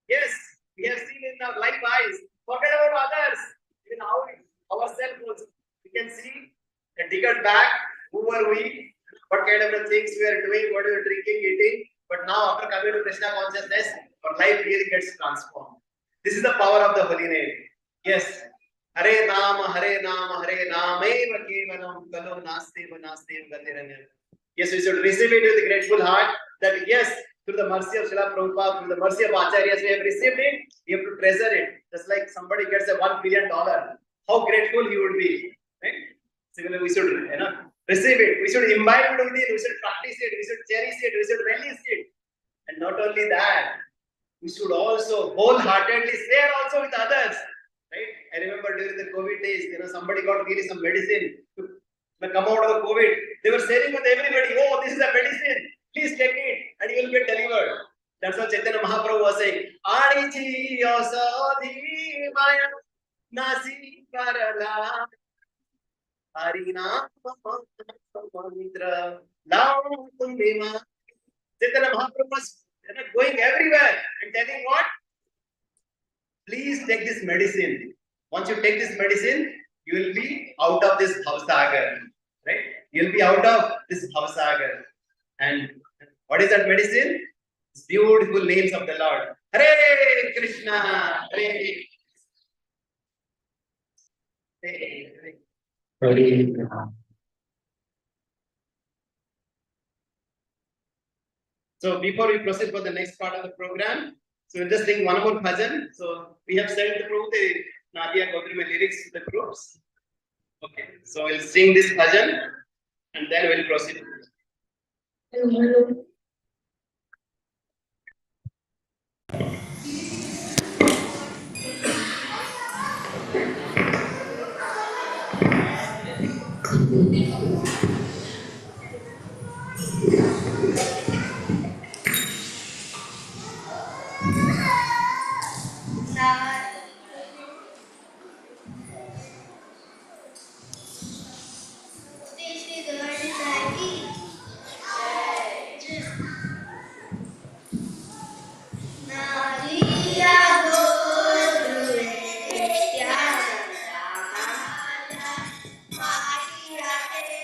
Yes, we have seen in our life eyes. Forget about others. Even ourselves also. We can see a decade back, who were we, what kind of things we are doing, what we are drinking, eating. But now, after coming to Krishna consciousness, our life really gets transformed. This is the power of the holy name. Yes. Hare Nama, Hare Nama, Hare Nama, Eva Kevalam, Kalo Nasdeva, Nasdeva, Gatiranya. Yes, we should receive it with a grateful heart that yes, through the mercy of Srila Prabhupada, through the mercy of Acharyas, we have received it, we have to treasure it. Just like somebody gets a $1 billion, how grateful he would be. Right? Similarly, we should receive it, we should imbibe it within, we should practice it, we should cherish it, we should relish it. And not only that, we should also wholeheartedly share also with others. Right? I remember during the COVID days, somebody got really some medicine to come out of the COVID. They were sharing with everybody, oh, this is a medicine. Please take it and you will get delivered. That's what Chaitanya Mahaprabhu was saying. Anichi yosadhi maya nasi karala harina mitra laumima. Chaitanya Mahaprabhu was going everywhere and telling what? Please take this medicine. Once you take this medicine, you will be out of this bhavsagar. Right? You will be out of this bhavsagar. And what is that medicine? It's beautiful names of the Lord. Hare Krishna, Hare Krishna. So before we proceed for the next part of the program, so we'll just sing one more bhajan. So we have sent through the Nadia Gautri lyrics to the groups. Okay, so we'll sing this bhajan and then we'll proceed.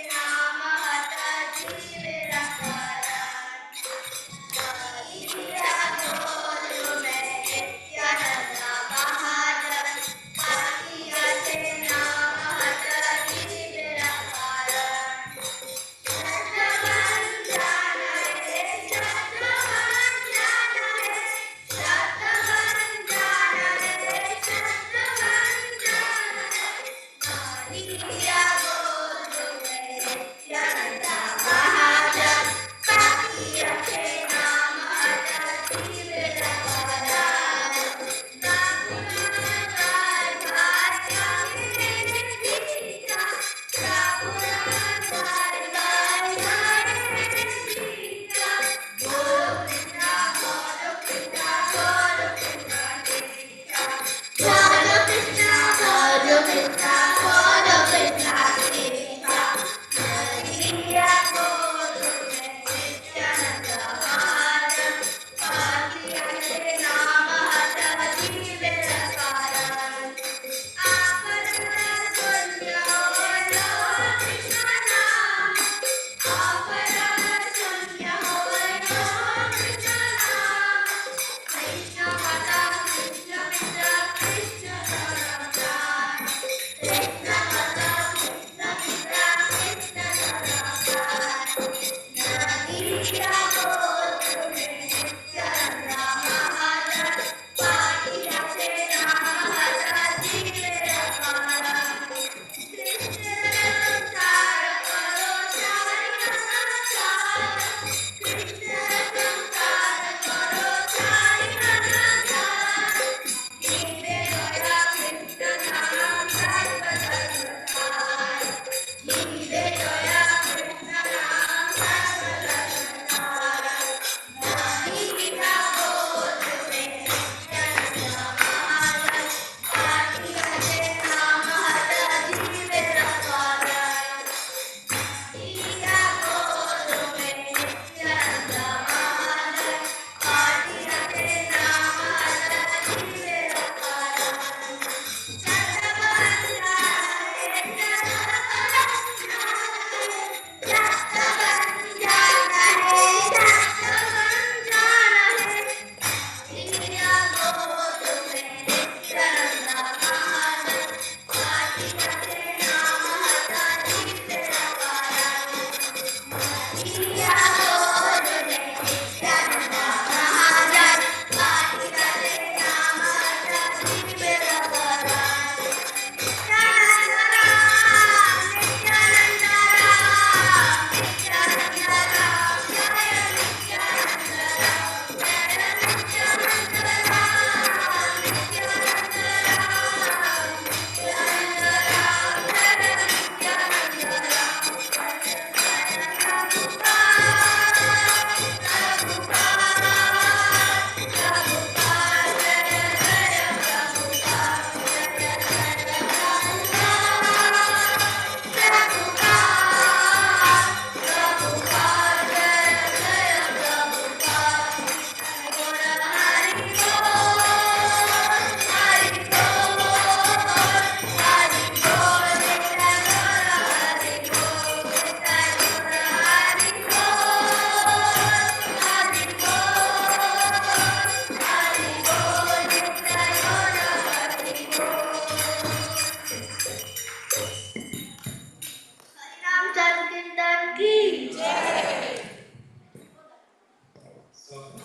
Nama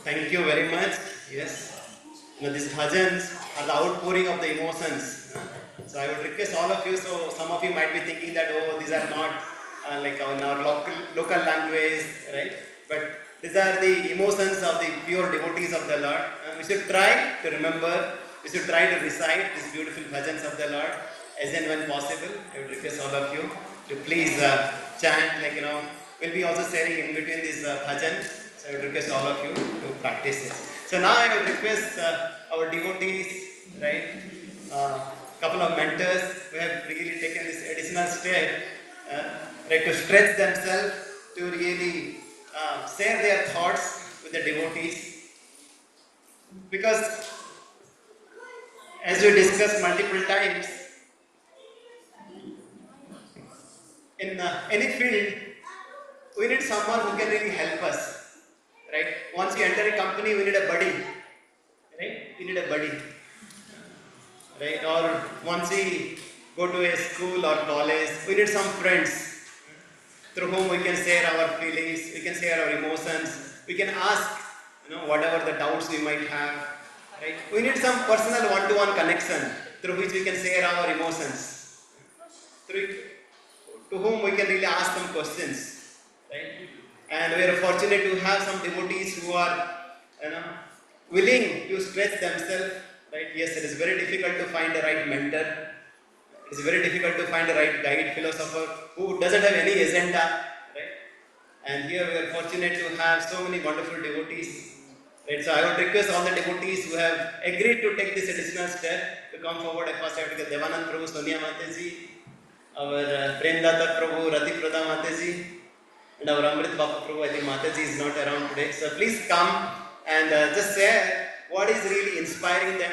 Thank you very much. Yes. These bhajans are the outpouring of the emotions. So I would request all of you, so some of you might be thinking that, oh, these are not like in our local language, right? But these are the emotions of the pure devotees of the Lord. We should try to remember, we should try to recite these beautiful bhajans of the Lord as and when possible. I would request all of you to please chant, we'll be also sharing in between these bhajans. So I would request all of you to practice it. So now I would request our devotees, right, couple of mentors who have really taken this additional step, right, to stretch themselves to really share their thoughts with the devotees. Because as we discussed multiple times, in any field, we need someone who can really help us. Right? Once we enter a company, we need a buddy. Right? We need a buddy. Right? Or once we go to a school or college, we need some friends through whom we can share our feelings, we can share our emotions, we can ask, whatever the doubts we might have. Right? We need some personal one-to-one connection through which we can share our emotions, through to whom we can really ask some questions, right? And we are fortunate to have some devotees who are, willing to stretch themselves, right? Yes, it is very difficult to find the right mentor. It is very difficult to find the right guide, philosopher who doesn't have any agenda, right? And here we are fortunate to have so many wonderful devotees. Right? So I would request all the devotees who have agreed to take this additional step to come forward. First, I have to get Devanand Prabhu, Sonia Mataji, our Premdata Prabhu, Rati Prada Mataji, and our Amrit Bapu Prabhu. I think Mataji is not around today. So please come and just share what is really inspiring them,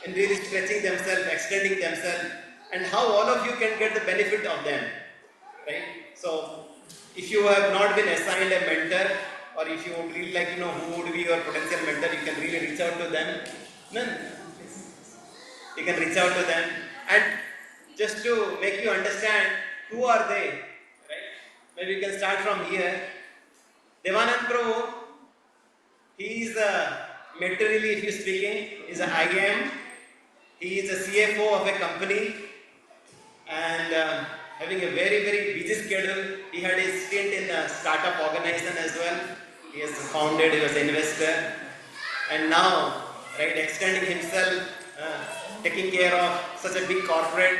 and really stretching themselves, extending themselves, and how all of you can get the benefit of them. Right? So, if you have not been assigned a mentor, or if you would really like to know who would be your potential mentor, you can really reach out to them. You can reach out to them, and just to make you understand who are they, right? Maybe you can start from here. Devanand Prabhu, he is materially, if you speaking, is a IM. He is a CFO of a company, and having a very, very busy schedule. He had a stint in a startup organization as well. He has founded, he was an investor, and now, right, extending himself, taking care of such a big corporate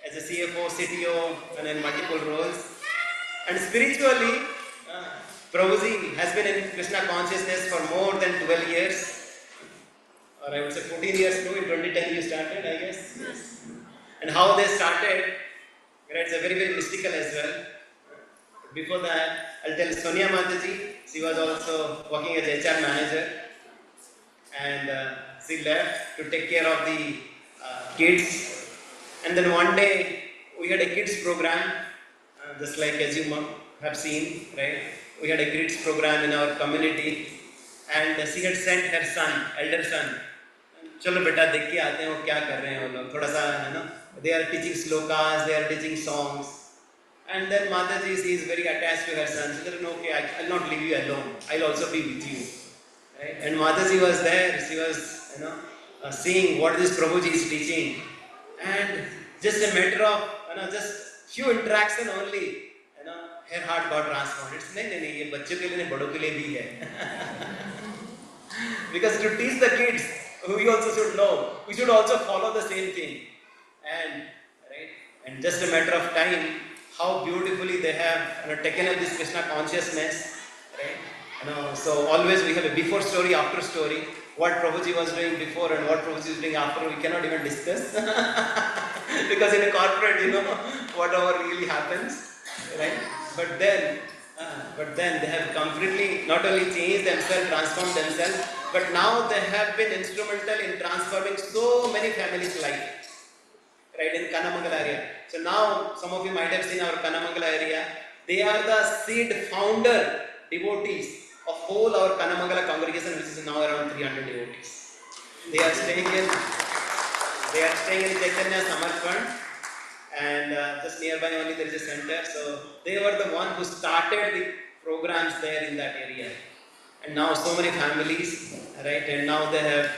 as a CFO, CTO, and in multiple roles. And spiritually, Prabhuji has been in Krishna consciousness for more than 12 years, or I would say 14 years too. In 2010 you started, I guess. Yes. And how they started, right, it's a very, very mystical as well. Before that, I'll tell Sonia Mataji, she was also working as HR manager, and she left to take care of the kids. And then one day, we had a kids program, just like as you have seen, right? We had a kids program in our community, and she had sent her son, elder son, चलो बेटा देख के आते हैं वो क्या कर रहे हैं वो लोग, थोड़ा सा है ना, they are teaching slokas, they are teaching songs. And then Mataji, she is very attached to her son. She said, no, okay, I'll not leave you alone, I'll also be with you, right? And Mataji was there, she was seeing what this Prabhuji is teaching, and just a matter of just few interaction only, her heart got transformed. It's नहीं ये बच्चों के लिए नहीं, बड़ों के लिए भी है. Because to teach the kids, we also should know, we should also follow the same thing, and right, and just a matter of time, how beautifully they have taken up this Krishna consciousness, right? So always we have a before story, after story. What Prabhuji was doing before and what Prabhuji is doing after, we cannot even discuss. Because in a corporate, whatever really happens, right? But then they have completely not only changed themselves, transformed themselves, but now they have been instrumental in transforming so many families' life, right, in Kanamangala area. So now some of you might have seen our Kanamangala area. They are the seed founder devotees of whole our Kanamangala congregation, which is now around 300 devotees. They are staying in Chaitanya Samarpan, and just nearby only there is a center. So they were the one who started the programs there in that area. And now so many families, right, and now they have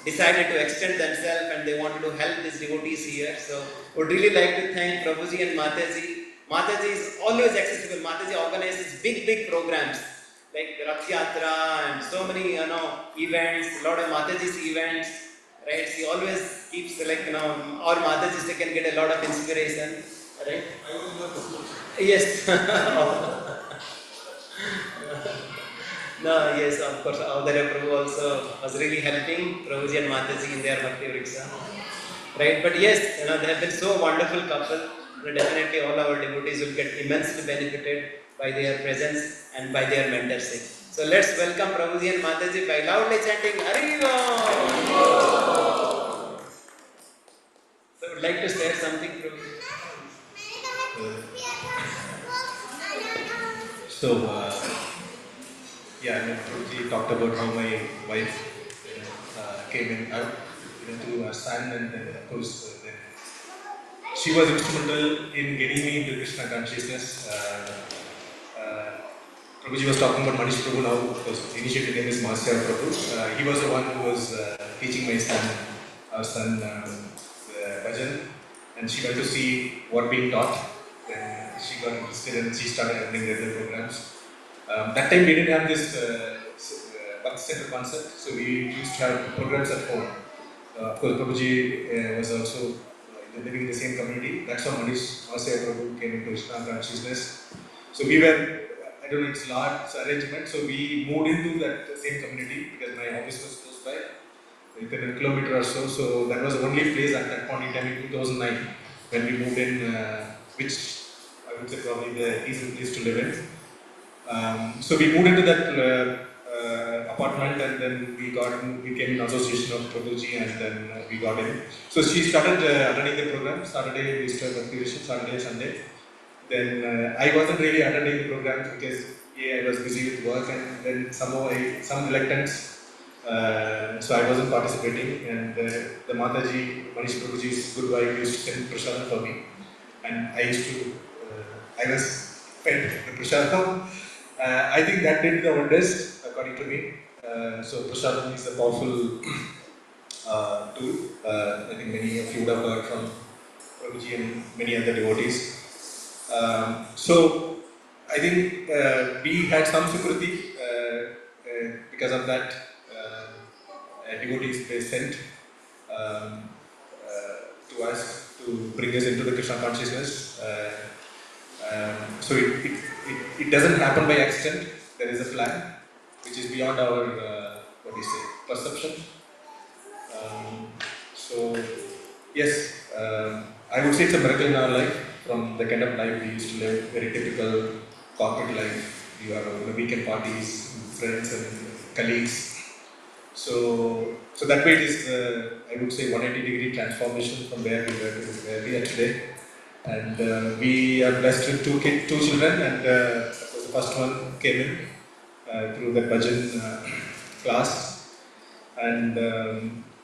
decided to extend themselves, and they wanted to help these devotees here. So would really like to thank Prabhuji and Mataji. Mataji is always accessible. Mataji organizes big programs like Rath Yatra and so many events, a lot of Mataji's events, right? She always keeps or Mataji, they can get a lot of inspiration, right? Yes. No, yes, of course, Audharya Prabhu also was really helping Prabhuji and Mataji in their Bhakti Vriksha, right? But yes, they have been so wonderful couple. Definitely all our devotees will get immensely benefited by their presence and by their mentorship. So let's welcome Prabhuji and Mataji by loudly chanting Hari Om. So I would like to share something, Prabhuji. Prabhuji talked about how my wife came in to our son, and then of course she was instrumental in getting me into Krishna consciousness. Prabhuji was talking about Manish Prabhu now, because initiative name is Mahasya Prabhu. He was the one who was teaching my son, our son, bhajan. and she went to see what being taught. Then she got interested and she started attending regular programs. That time we didn't have this Bhakti Center concept, so we used to have programs at home. Of course, Prabhuji was also living in the same community. That's how Manish Masaya Prabhu came into Krishna consciousness. So we were, I don't know, it's large arrangement, so we moved into that same community because my office was close by, within a kilometer or so. So that was the only place at that point in time in 2009 when we moved in, which I would say probably the easiest place to live in. So we moved into that apartment, and then we came in association of Prabhuji, and then we got in. So she started attending the program. Saturday we used to have activation, Saturday, Sunday. Then I wasn't really attending the programs because I was busy with work, and then somehow some reluctance. So I wasn't participating, and the Mataji, Manish Prabhuji's good wife used to send prasadam for me, and I used to, I was fed the prasadam. I think that did the wonders, according to me. So prasadam is a powerful tool. I think many of you would have heard from Prabhuji and many other devotees. So I think we had some security because of that. Devotees they sent to us to bring us into the Krishna consciousness. So it doesn't happen by accident. There is a plan which is beyond our perception. So yes, I would say it's a miracle in our life. From the kind of life we used to live, very typical corporate life. You have weekend parties, friends and colleagues. So that way it is, I would say, 180-degree transformation from where we were to where we are today. And we are blessed with two children, and the first one came in through the bhajan class. And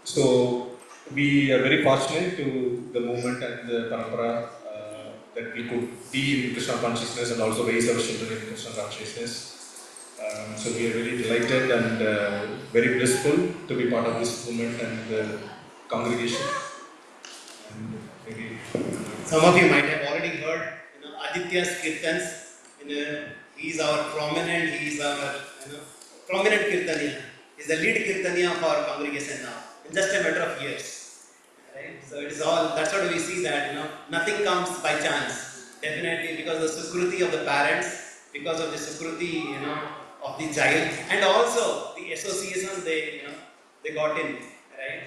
so we are very fortunate to the movement and the parampara that we could be in Krishna consciousness and also raise our children in Krishna consciousness. So we are very delighted and very blissful to be part of this movement and the congregation. And maybe Some of you might have already heard, Aditya's kirtans. He is our prominent kirtaniya. He is the lead kirtaniya of our congregation now. In just a matter of years, right? So it is all. That's what we see that nothing comes by chance. Definitely because of the security of the parents, because of the security of the child, and also the associations they got in, right?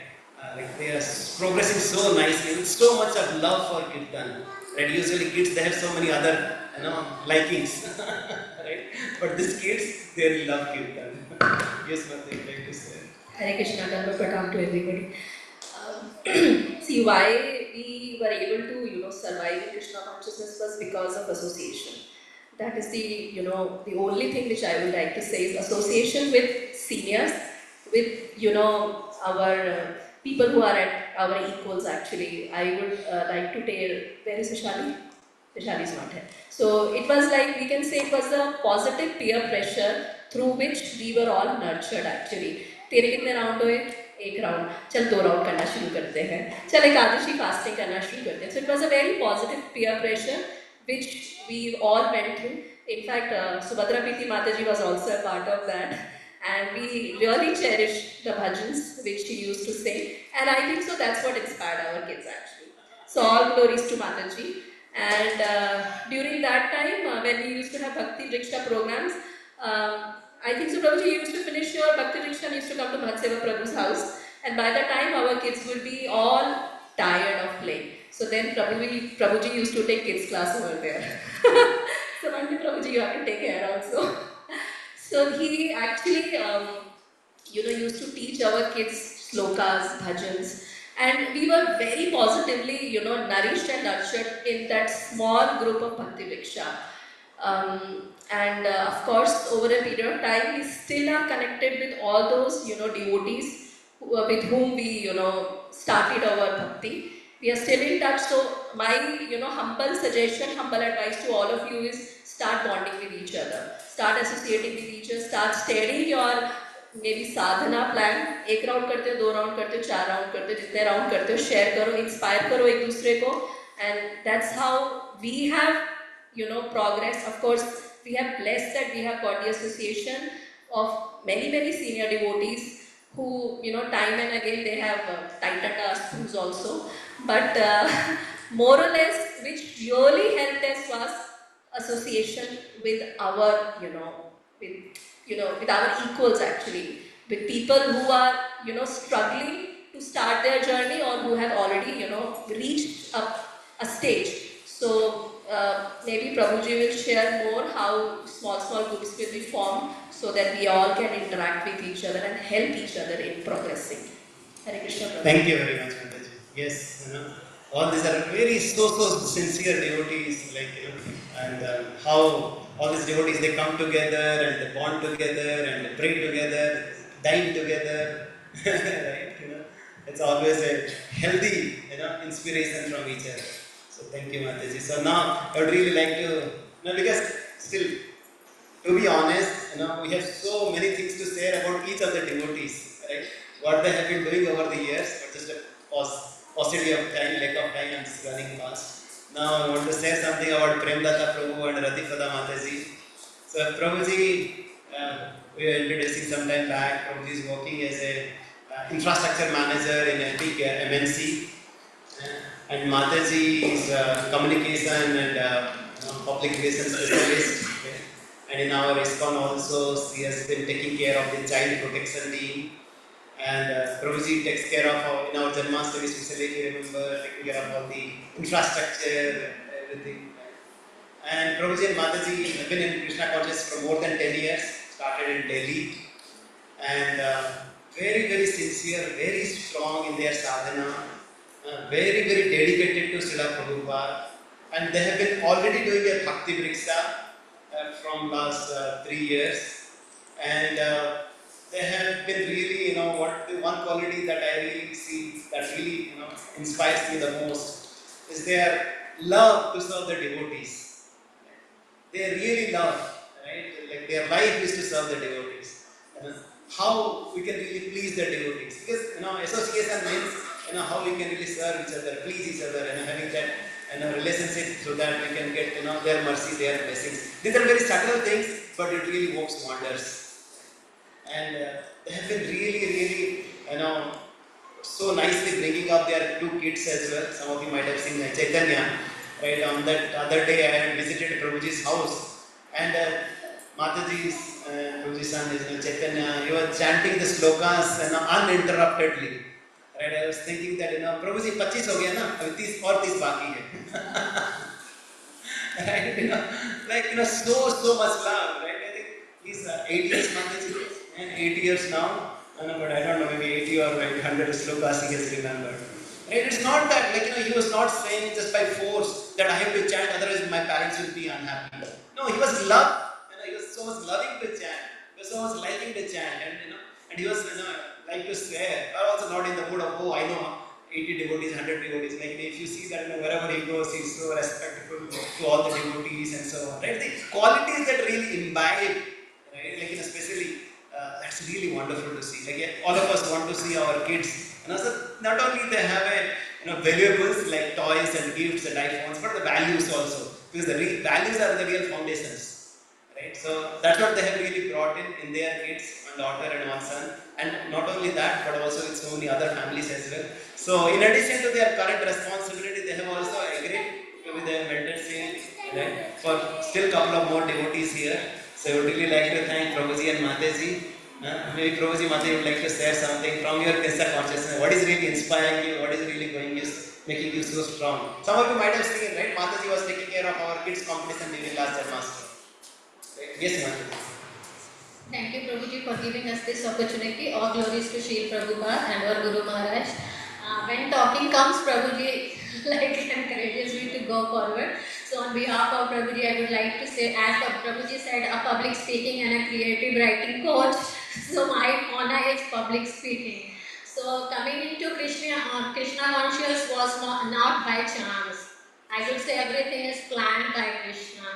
Like they are progressing so nicely with so much of love for kirtan. Right? Usually kids they have so many other likings, right? But these kids they really love kirtan. Yes, what they like to say. Hare Krishna, Dharma Pradam to everybody. See, why we were able to, survive in Krishna consciousness was because of association. That is the only thing which I would like to say is association with seniors, with, our people who are at our equals actually. I would like to tell, where is Vishali? Vishali is not here. So it was like, we can say it was a positive peer pressure through which we were all nurtured actually. तेरे कितने round हुए? एक round. चल 2 round करना शुरू करते हैं. चल एकादशी फास्टिंग करना शुरू करते हैं. So it was a very positive peer pressure which we all went through. In fact, Subhadra Priti Mataji was also a part of that. And we really cherish the bhajans which she used to sing. And I think so that's what inspired our kids actually. So all glories to Mataji. And during that time, when we used to have Bhakti Vriksha programs, I think so Prabhuji used to finish your Bhakti Vriksha and used to come to Bhatseva Prabhu's house. And by the time our kids will be all tired of playing. So then Prabhuji used to take kids class over there. So one day Prabhuji you have to take care also. So he actually used to teach our kids slokas, bhajans. And we were very positively, nourished and nurtured in that small group of Bhakti Vriksha. And of course, over a period of time, we still are connected with all those, devotees with whom we, started our bhakti. We are still in touch. So my, humble suggestion, humble advice to all of you is start bonding with each other. Start associating with each other. Start studying your maybe sadhana plan. 1 round करते हो, 2 round करते हो, 4 round करते हो, जितने round करते हो, share करो, इंस्पायर करो एक दूसरे को. and that's how we have, progressed. Of course, we have blessed that we have got the association of many senior devotees who, time and again they have tightened our screws also. But more or less, which really helped us was association with our, with with our equals actually, with people who are, struggling to start their journey or who have already, reached a stage. So maybe Prabhuji will share more how small groups will be formed so that we all can interact with each other and help each other in progressing. Hare Krishna, Prabhuji. Thank you very much, Mataji. Yes, all these are very so sincere devotees, like and how all these devotees they come together and they bond together and they pray together, dine together, right? It's always a healthy, inspiration from each other. So thank you, Mataji. So now I would really like to, because still to be honest, we have so many things to say about each of the devotees, right? What they have been doing over the years, but just a paucity of time, lack of time, I'm just running fast. Now I want to say something about Premdata Prabhu and Ratipada Mataji. So Prabhuji, we were introducing some time back. Prabhuji is working as a infrastructure manager in a big MNC. And Mataji is communication and public relations specialist. Okay. And in our ISKCON also, she has been taking care of the child protection team. And Prabhuji takes care of in our Janmashtami, especially if you remember, taking care of all the infrastructure and everything. And Prabhuji and Mataji have been in Krishna consciousness for more than 10 years, started in Delhi. And very sincere, very strong in their sadhana, very dedicated to Srila Prabhupada, and they have been already doing a Bhakti Vriksha from last 3 years, and they have been really, what the one quality that I really see that really, inspires me the most is their love to serve the devotees. They really love, right? Like their life is to serve the devotees. How we can really please the devotees, because association means how we can really serve each other, please each other, and having that relationship so that we can get their mercy, their blessings. These are very subtle things, but it really works wonders. And they have been really so nicely bringing up their 2 kids as well. Some of you might have seen Chaitanya. Right, on that other day I had visited Prabhuji's house, and Mataji's Prabhuji's son is Chaitanya. He was chanting the slokas uninterruptedly. Right, I was thinking that Prabhuji 25 हो गया ना, अभी 30 और 30 बाकी है. Right, like so much love. Right, I think he's 8 years Mataji, and 8 years now. But I don't know, maybe 80 or maybe 100 slokas he has remembered. Right? It's not that, he was not saying just by force that I have to chant, otherwise my parents will be unhappy. No, he was loved. He was so much loving to chant. He was so much liking to chant, and he was, like to swear. I was also not in the mood of, I know 80 devotees, 100 devotees. Like if you see that, wherever he goes, he's so respectful to all the devotees and so on. Right? The qualities that really imbibe, right? Like, especially. That's really wonderful to see. Like all of us want to see our kids. So not only they have valuables like toys and gifts and iPhones, but the values also, because the values are the real foundations, right? So that's what they have really brought in their kids, one daughter and one son, and not only that, but also with so many other families as well. So in addition to their current responsibility, they have also agreed with their mentorship, right, for still couple of more devotees here. So I would really like to thank Prabhuji and Mataji. Maybe Prabhuji, Mataji would like to share something from your Krishna consciousness. What is really inspiring you? What is really making you so strong? Some of you might have seen, right? Mataji was taking care of our kids' competition during last Janmashtami. Right? Yes, Mataji. Thank you, Prabhuji, for giving us this opportunity. All glories to Srila Prabhupada and our Guru Maharaj. When talking comes, Prabhuji encourages me to go forward. So on behalf of Prabhuji, I would like to say, as Prabhuji said, a public speaking and a creative writing coach. So my honor is public speaking. So coming into Krishna conscious was not by chance. I would say everything is planned by Krishna.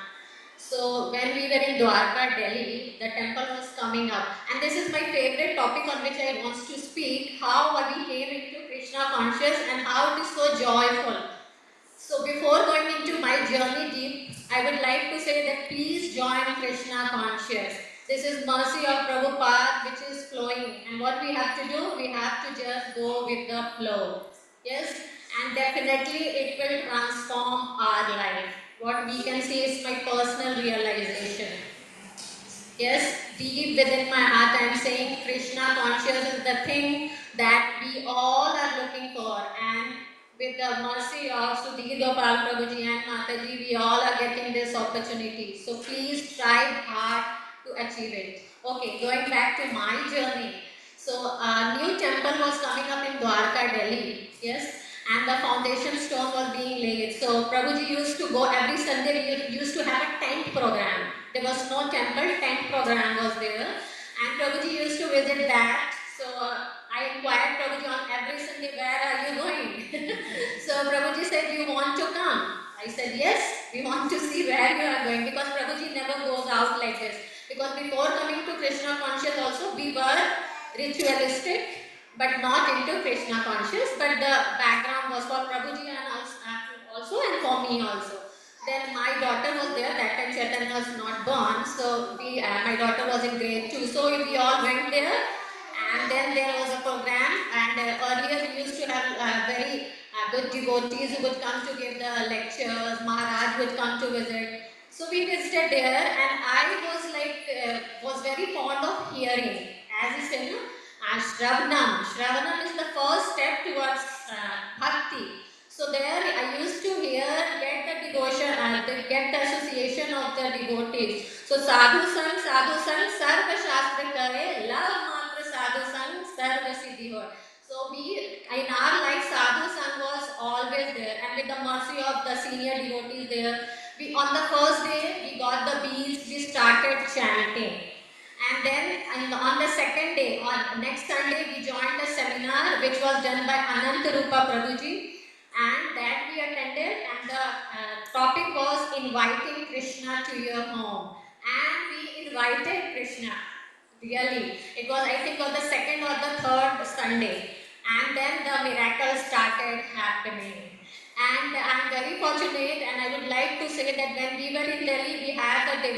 So when we were in Dwarka, Delhi, the temple was coming up. And this is my favorite topic on which I want to speak, how we came into Krishna conscious and how it is so joyful. So before going into my journey deep, I would like to say that please join Krishna conscious. This is mercy of Prabhupada which is flowing, and what we have to do, we have to just go with the flow. Yes, and definitely it will transform our life. What we can see is my personal realization. Yes, deep within my heart, I am saying Krishna conscious is the thing that we all are looking for, and with the mercy of Sudhir Gopal Prabhuji and Mataji, we all are getting this opportunity. So please try hard to achieve it. Okay, going back to my journey. So a new temple was coming up in Dwarka, Delhi. Yes, and the foundation stone was being laid. So Prabhuji used to go every Sunday. We used to have a tent program. There was no temple, tent program was there, and Prabhuji used to visit that. So I inquired Prabhuji on every Sunday, where are you going? So Prabhuji said, you want to come? I said, yes, we want to see where you are going, because Prabhuji never goes out like this. Because before coming to Krishna conscious also, we were ritualistic but not into Krishna conscious, but the background was for Prabhuji and also and for me also. Then my daughter was there, that time Chaitanya was not born, so my daughter was in grade 2, so we all went there, and then there was a program, and earlier we used to have very good devotees who would come to give the lectures, Maharaj would come to visit. So we visited there, and I was like, was very fond of hearing, as you said, no? Shravanam. Shravanam is the first step towards bhakti. So there I used to hear, get the devotion, get the association of the devotees. So sadhu sang, sarva shastra kare, love matra sadhu sang, sarva siddhi hoy. So we, in our life, sadhu sang was always there, and with the mercy of the senior devotees there, we on the first day we got the beads, we started chanting. And then on the second day, on next Sunday, we joined a seminar which was done by Anand Mela Prabhuji, and that we attended, and the topic was inviting Krishna to your home. And we invited Krishna. Really, it was, I think, on the second or the third Sunday, and then the miracle started happening. And I'm very fortunate, and I would like to say that when we were in Delhi, we had the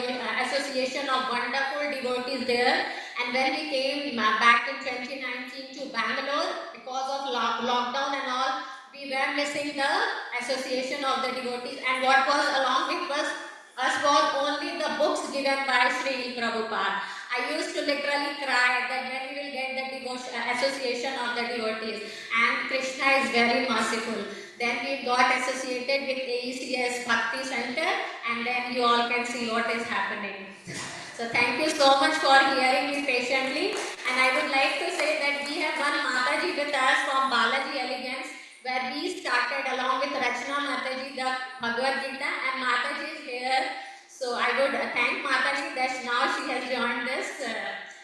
association of wonderful devotees there. And when we came back in 2019 to Bangalore, because of lockdown and all, we were missing the association of the devotees. And what was along with us was only the books given by Sri Prabhupada. I used to literally cry that when we will get the devotion, association of the devotees. And Krishna is very merciful. Then we got associated with AECS Bhakti Center, and then you all can see what is happening. So thank you so much for hearing me patiently. And I would like to say that we have one Mataji with us from Balaji Elegance, where we started along with Rachna Mataji the Bhagavad Gita, and Mataji is here. So I would thank Mataji that now she has joined this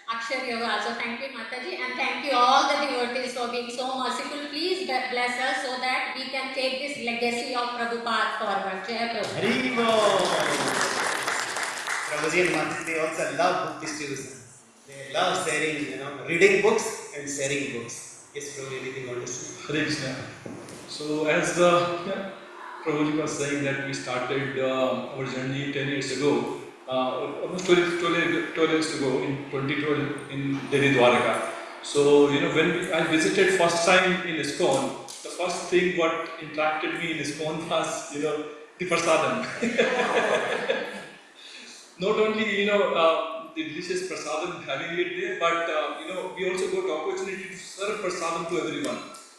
Akshar Yoga. So thank you Mataji, and thank you all the devotees for being so merciful. Please bless us so that we can take this legacy of Prabhupada forward. Jai Prabhupada. Haribo! Prabhuji and Mataji, they also love book distribution. They love sharing, reading books and sharing books. Yes, Prabhuji, anything you want to say? Hare Krishna. So as Prabhuji was saying that we started our journey 10 years ago, almost 12 years ago in 2012 in Delhi Dwarka. So when I visited first time in ISKCON, the first thing what attracted me in ISKCON was the prasadam. Not only the delicious prasadam having it there, but we also got opportunity to serve prasadam to everyone.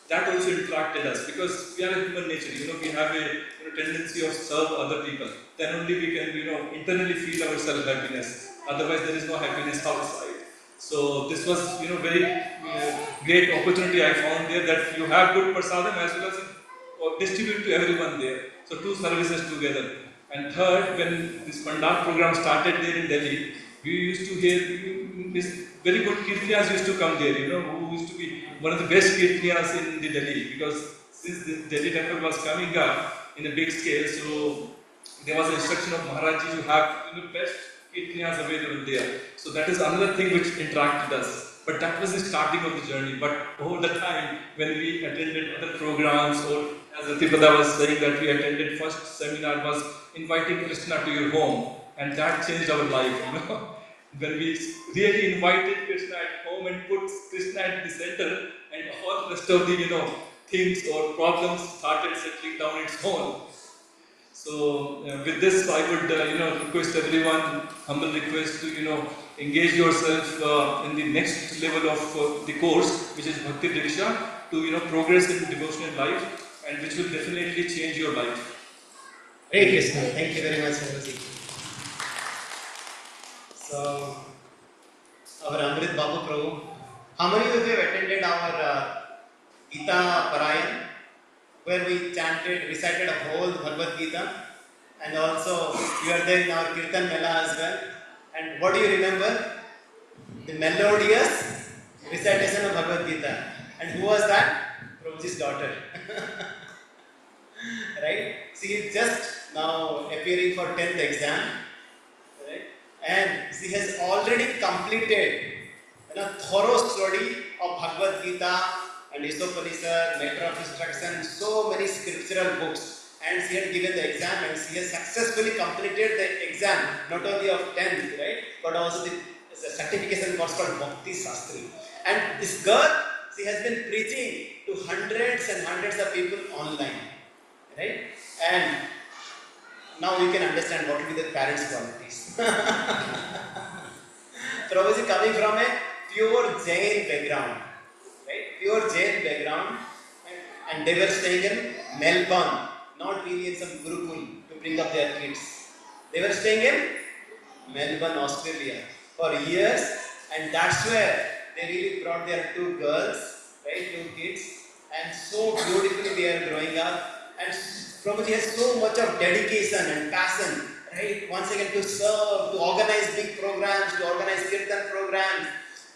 That also attracted us because we are a human nature. We have a tendency of serve other people. Then only we can internally feel ourselves happiness. Otherwise, there is no happiness outside. So this was very great opportunity I found there, that you have good prasadam as well as distribute to everyone there. So two services together. And third, when this Pandal program started there in Delhi, we used to hear this very good kirtiyas used to come there, who used to be one of the best kirtiyas in the Delhi, because since the Delhi temple was coming up in a big scale, so there was an instruction of Maharajji to have best kirtiyas available there. So that is another thing which interacted us. But that was the starting of the journey. But over the time, when we attended other programs or as Atipada was saying, that we attended first seminar was inviting Krishna to your home, and that changed our life, you know. When we really invited Krishna at home and put Krishna at the center, and all the rest of the, you know, things or problems started settling down its own. So with this, I would request everyone, humble request to engage yourself in the next level of the course, which is Bhakti Diksha, to progress in devotional life, and which will definitely change your life. Hare Krishna. Thank you very much, Sarvaji. So, our Amrit Babu Prabhu, how many of you have attended our Gita Parayan, where we chanted, recited a whole Bhagavad Gita, and also you are there in our Kirtan Mela as well. And what do you remember? The melodious recitation of Bhagavad Gita. And who was that? Prabhuji's daughter. Right? She is just now appearing for 10th exam. Right? And she has already completed a thorough study of Bhagavad Gita and Isopanisad, Matter of Instruction, so many scriptural books. And she had given the exam, and she has successfully completed the exam, not only of 10th, right, but also the certification course called Bhakti Shastri. And this girl, she has been preaching to hundreds and hundreds of people online, right? And now you can understand what will be the parents' qualities. Prabhuji coming from a pure Jain background, right? Pure Jain background, and they were staying in Melbourne, not really in some Gurukul to bring up their kids. They were staying in Melbourne, Australia for years, and that's where they really brought their two girls, right? Two kids, and so beautifully they are growing up. And Prabhuji has so much of dedication and passion, right? Once again to serve, to organize big programs, to organize kirtan programs,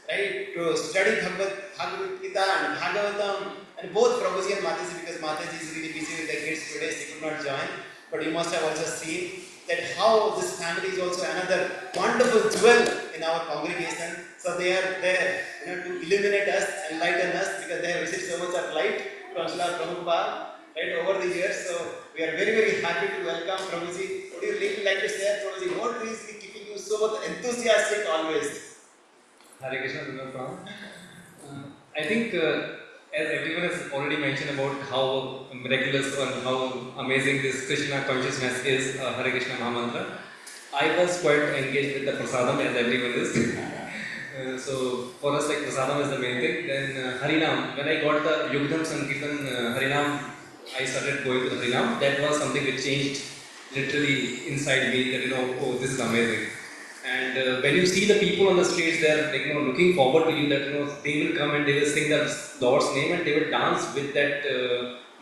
right? To study Bhagavad Gita and Bhagavatam, and both Prabhuji and Mataji, because Mataji is really busy with the kids today, she could not join. But you must have also seen that how this family is also another wonderful jewel in our congregation. So they are there, to illuminate us, enlighten us, because they have received so much of light from Srila Prabhupada, right, over the years. So we are very, very happy to welcome Prabhuji. Would you really like to share, Prabhuji, what is keeping you so much enthusiastic always? Hare Krishna, I think as everyone has already mentioned about how miraculous and how amazing this Krishna consciousness is, Hare Krishna Mahamantra, I was quite engaged with the prasadam as everyone is. So for us, like prasadam is the main thing. Then Harinam, when I got the Yugdham Sankirtan Harinam, I started going to Harinam. That was something which changed literally inside me, that oh, this is amazing. And when you see the people on the streets, they are like, looking forward to you, that they will come and they will sing the Lord's name and they will dance with that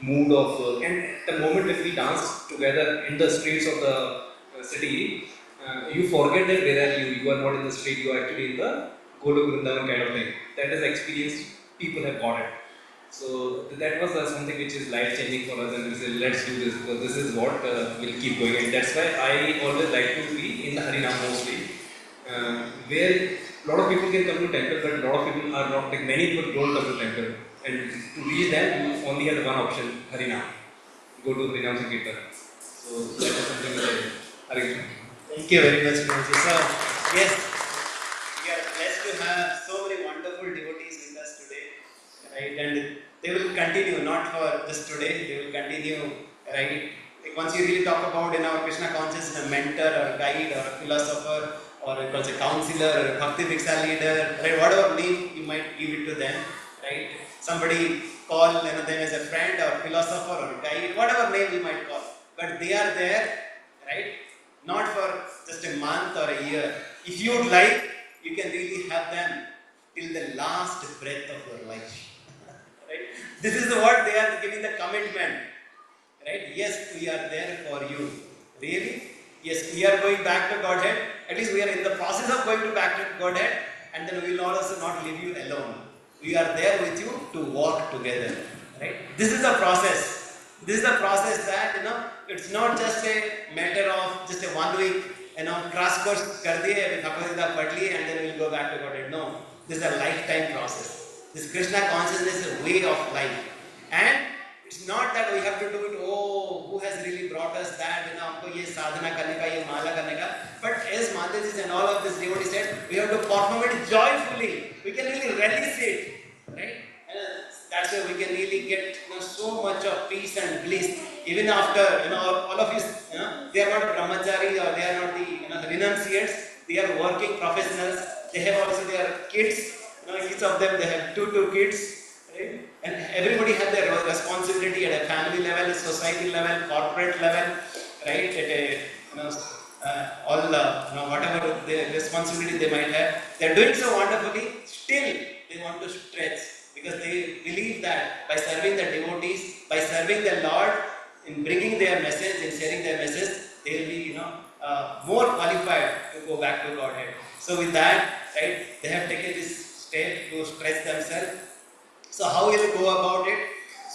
mood of. And the moment when we dance together in the streets of the city, you forget that where you are not in the street, you are actually in the Golok Vrindavan kind of thing. That is the experience people have got it. So that was something which is life changing for us, and we said, let's do this, because this is what will keep going. And that's why I always like to be in the Harinam mostly, where a lot of people can come to temple, but a lot of people are not, like many people don't come to temple. And to reach them, you only have one option, Harinam. Go to Harinam Sankirtan. So that is something that I Harinam. Thank you very much, Prabhuji. So, yes, we are blessed to have so many wonderful devotees with us today, right? And they will continue, not for just today, they will continue, right? Like once you really talk about in our Krishna consciousness, a mentor or a guide or a philosopher or a counselor or a Bhakti Diksha leader, right? Whatever name you might give it to them, right? Somebody call them as a friend or philosopher or guide, whatever name you might call, but they are there, right? Not for just a month or a year. If you would like, you can really have them till the last breath of your life. Right? This is what they are giving the commitment. Right? Yes, we are there for you. Really? Yes, we are going back to Godhead. At least we are in the process of going back to Godhead, and then we will also not leave you alone. We are there with you to walk together. Right? This is the process. This is the process that it's not just a matter of just a 1 week, crash course kar diye with Bhagavad Gita pad liye and then we'll go back to Godhead. No, this is a lifetime process. This Krishna consciousness is a way of life, and It's not that we have to do it, oh, who has really brought us that, हमको ये साधना करने का, ये माला करने का. But as Mataji and all of this devotee said, we have to perform it joyfully. We can really relish it, right? And that's why we can really get so much of peace and bliss. Even after, all of you, they are not brahmachari or they are not the renunciates. They are working professionals. They have also their kids. Each of them, they have two kids. Right? And everybody has their responsibility at a family level, society level, corporate level, right? At a, all whatever the responsibility they might have, they are doing so wonderfully. Still, they want to stretch because they believe that by serving the devotees, by serving the Lord, in bringing their message, in sharing their message, they will be, more qualified to go back to Godhead. So with that, right, they have taken this step to stretch themselves. So how will we go about it?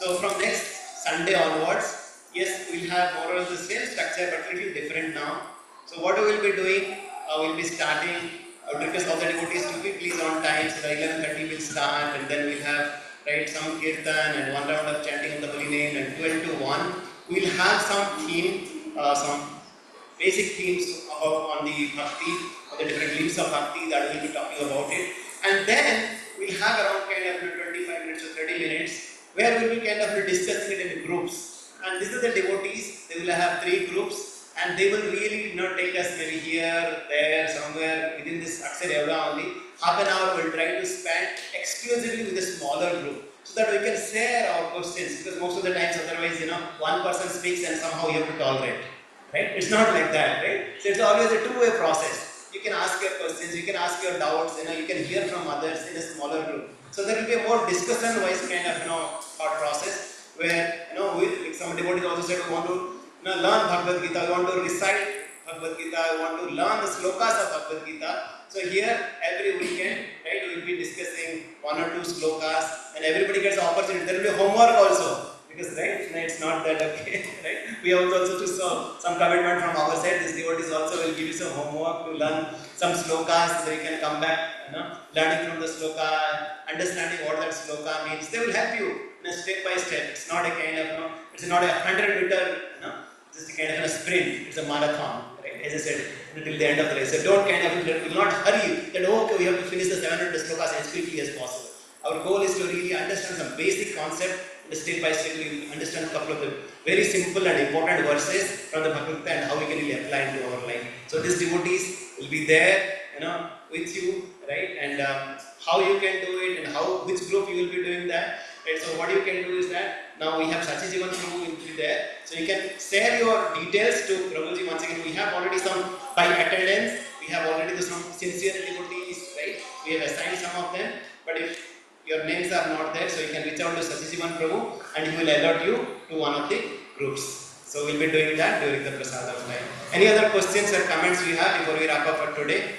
So from next Sunday onwards, yes, we'll have more or less the same structure but a little different now. So what we will be doing, we'll be starting, request all the devotees to be please on time, so that 11:30 will start, and then we'll have some kirtan and one round of chanting of the holy name, and 12 to 1. We'll have some theme, some basic themes on the bhakti, on the different limbs of bhakti that we'll be talking about it. And then we'll have around 25 minutes or 30 minutes where we'll be discussing it in groups. And these are the devotees, they will have 3 groups and they will really take us maybe here, there, somewhere within this Aksar Yoga only. Half an hour we'll try to spend exclusively with a smaller group so that we can share our questions, because most of the times otherwise one person speaks and somehow you have to tolerate. Right? It's not like that, right? So it's always a two-way process. You can ask your questions, you can ask your doubts, you can hear from others in a smaller group. So there will be a more discussion-wise kind of thought process where like some devotees also said we want to learn Bhagavad Gita, we want to recite Bhagavad Gita, we want to learn the slokas of Bhagavad Gita. So here every weekend, right, we will be discussing 1 or 2 slokas, and everybody gets opportunity. There will be homework also. Because it's not that okay, right? We have also to some commitment from our side. These devotees also will give you some homework to learn some slokas, so you can come back, learning from the sloka, understanding what that sloka means. They will help you step by step. It's not a kind of, it's not a 100-meter, just a kind of a sprint. It's a marathon, right? As I said, until the end of the race. So don't it will not hurry you that, okay, we have to finish the 700 slokas as quickly as possible. Our goal is to really understand some basic concept. Step by step, we will understand a couple of the very simple and important verses from the Bhagavad Gita and how we can really apply into our life. So these devotees will be there, with you, right? And how you can do it and which group you will be doing that. Right? So what you can do is that now we have Sachijivan Prabhu will be there. So you can share your details to Prabhuji once again. We have already some by attendance. We have already some sincere devotees, right? We have assigned some of them. But if your names are not there, so you can reach out to Sachijivan Prabhu and he will alert you to one of the groups. So we'll be doing that during the prasadam time. Any other questions or comments you have before we wrap up for today?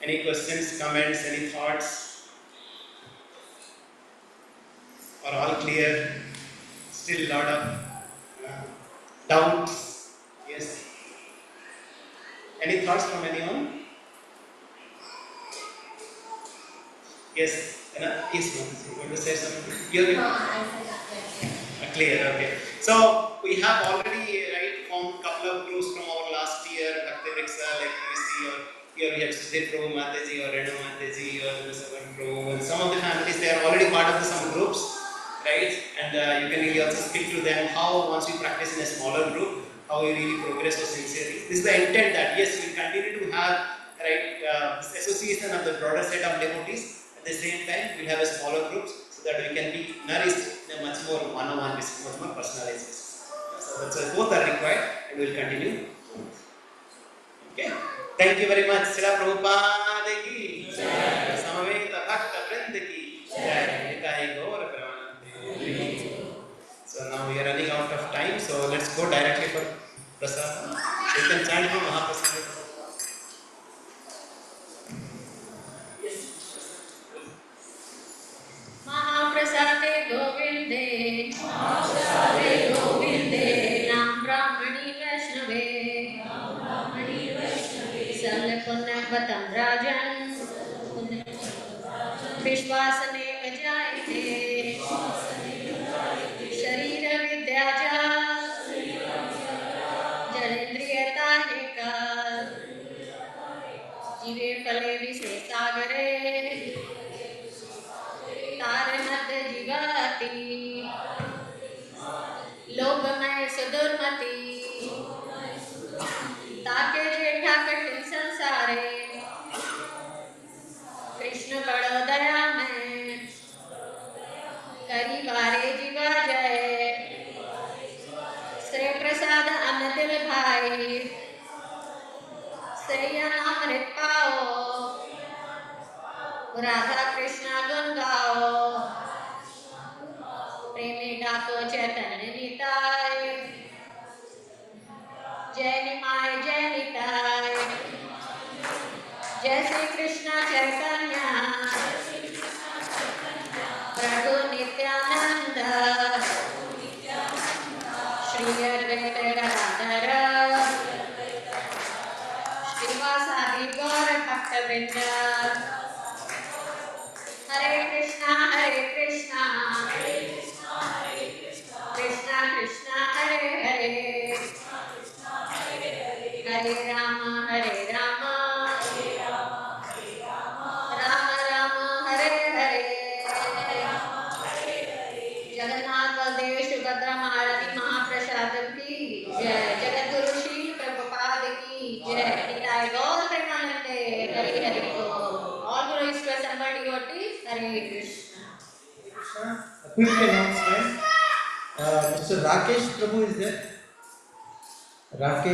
Any questions, comments, any thoughts? Or all clear? Still a lot of doubts? Yes. Any thoughts from anyone? Yes. Yes, you want to say something? Clear, okay. So we have already formed a couple of groups from our last year, Bhakti Vriksha, like we see, or here we have Sudhir Prabhu Mataji or Renu Mataji or Savan Prabhu, and some of the families, they are already part of some groups, right? And you can really also speak to them how once we practice in a smaller group, how we really progress so sincerely. This is the intent that yes, we continue to have this association of the broader set of devotees. At the same time, we'll have a smaller groups so that we can be nourished in a much more one-on-one basis, much more personalized basis. So that's why both are required and we'll continue. Okay. Thank you very much. Srila Prabhupada ki jai. Samaveta Bhakta Vrinda ki jai. Nitai Gaur Pramanande. So now we are running out of time, so let's go directly for Prasad. You can chant from Mahaprasad. महाप्रसादे गोविंदे नाम ब्राह्मणी वैष्णवे सर्व पुण्यवतं राजन् विश्वासने जायते जलेन्द्रियतानिका जीवे फले विशेषागरे तार मध्य जीवाति लोभमय सुदुर्मति ताके जेठा कठिन संसारे कृष्ण बड़ो दया में करी बारे जीवा जय श्री प्रसाद अन्न दिल भाई श्रेया अमृत पाओ राधा कृष्ण गुण गाओ प्रेमी डाको चैतन्य निताय जय निमाय जय निताय जय श्री कृष्ण चैतन्य प्रभु नित्यानंद श्री अद्वैत गदाधर श्रीवासादि गौर भक्तवृंद हरे कृष्णा कृष्णा कृष्णा हरे हरे हरे राम राम राम हरे हरे जगन्नाथ बलदेव सुभद्रा महारानी महाप्रसाद की जय जगत गुरु श्री प्रभुपाद की जय निताय गौर प्रेमानंदे हरि हरि बोल all guru express assembled devotees Hare Krishna. A quick announcement. Mr. Rakesh Prabhu is there. Rakesh.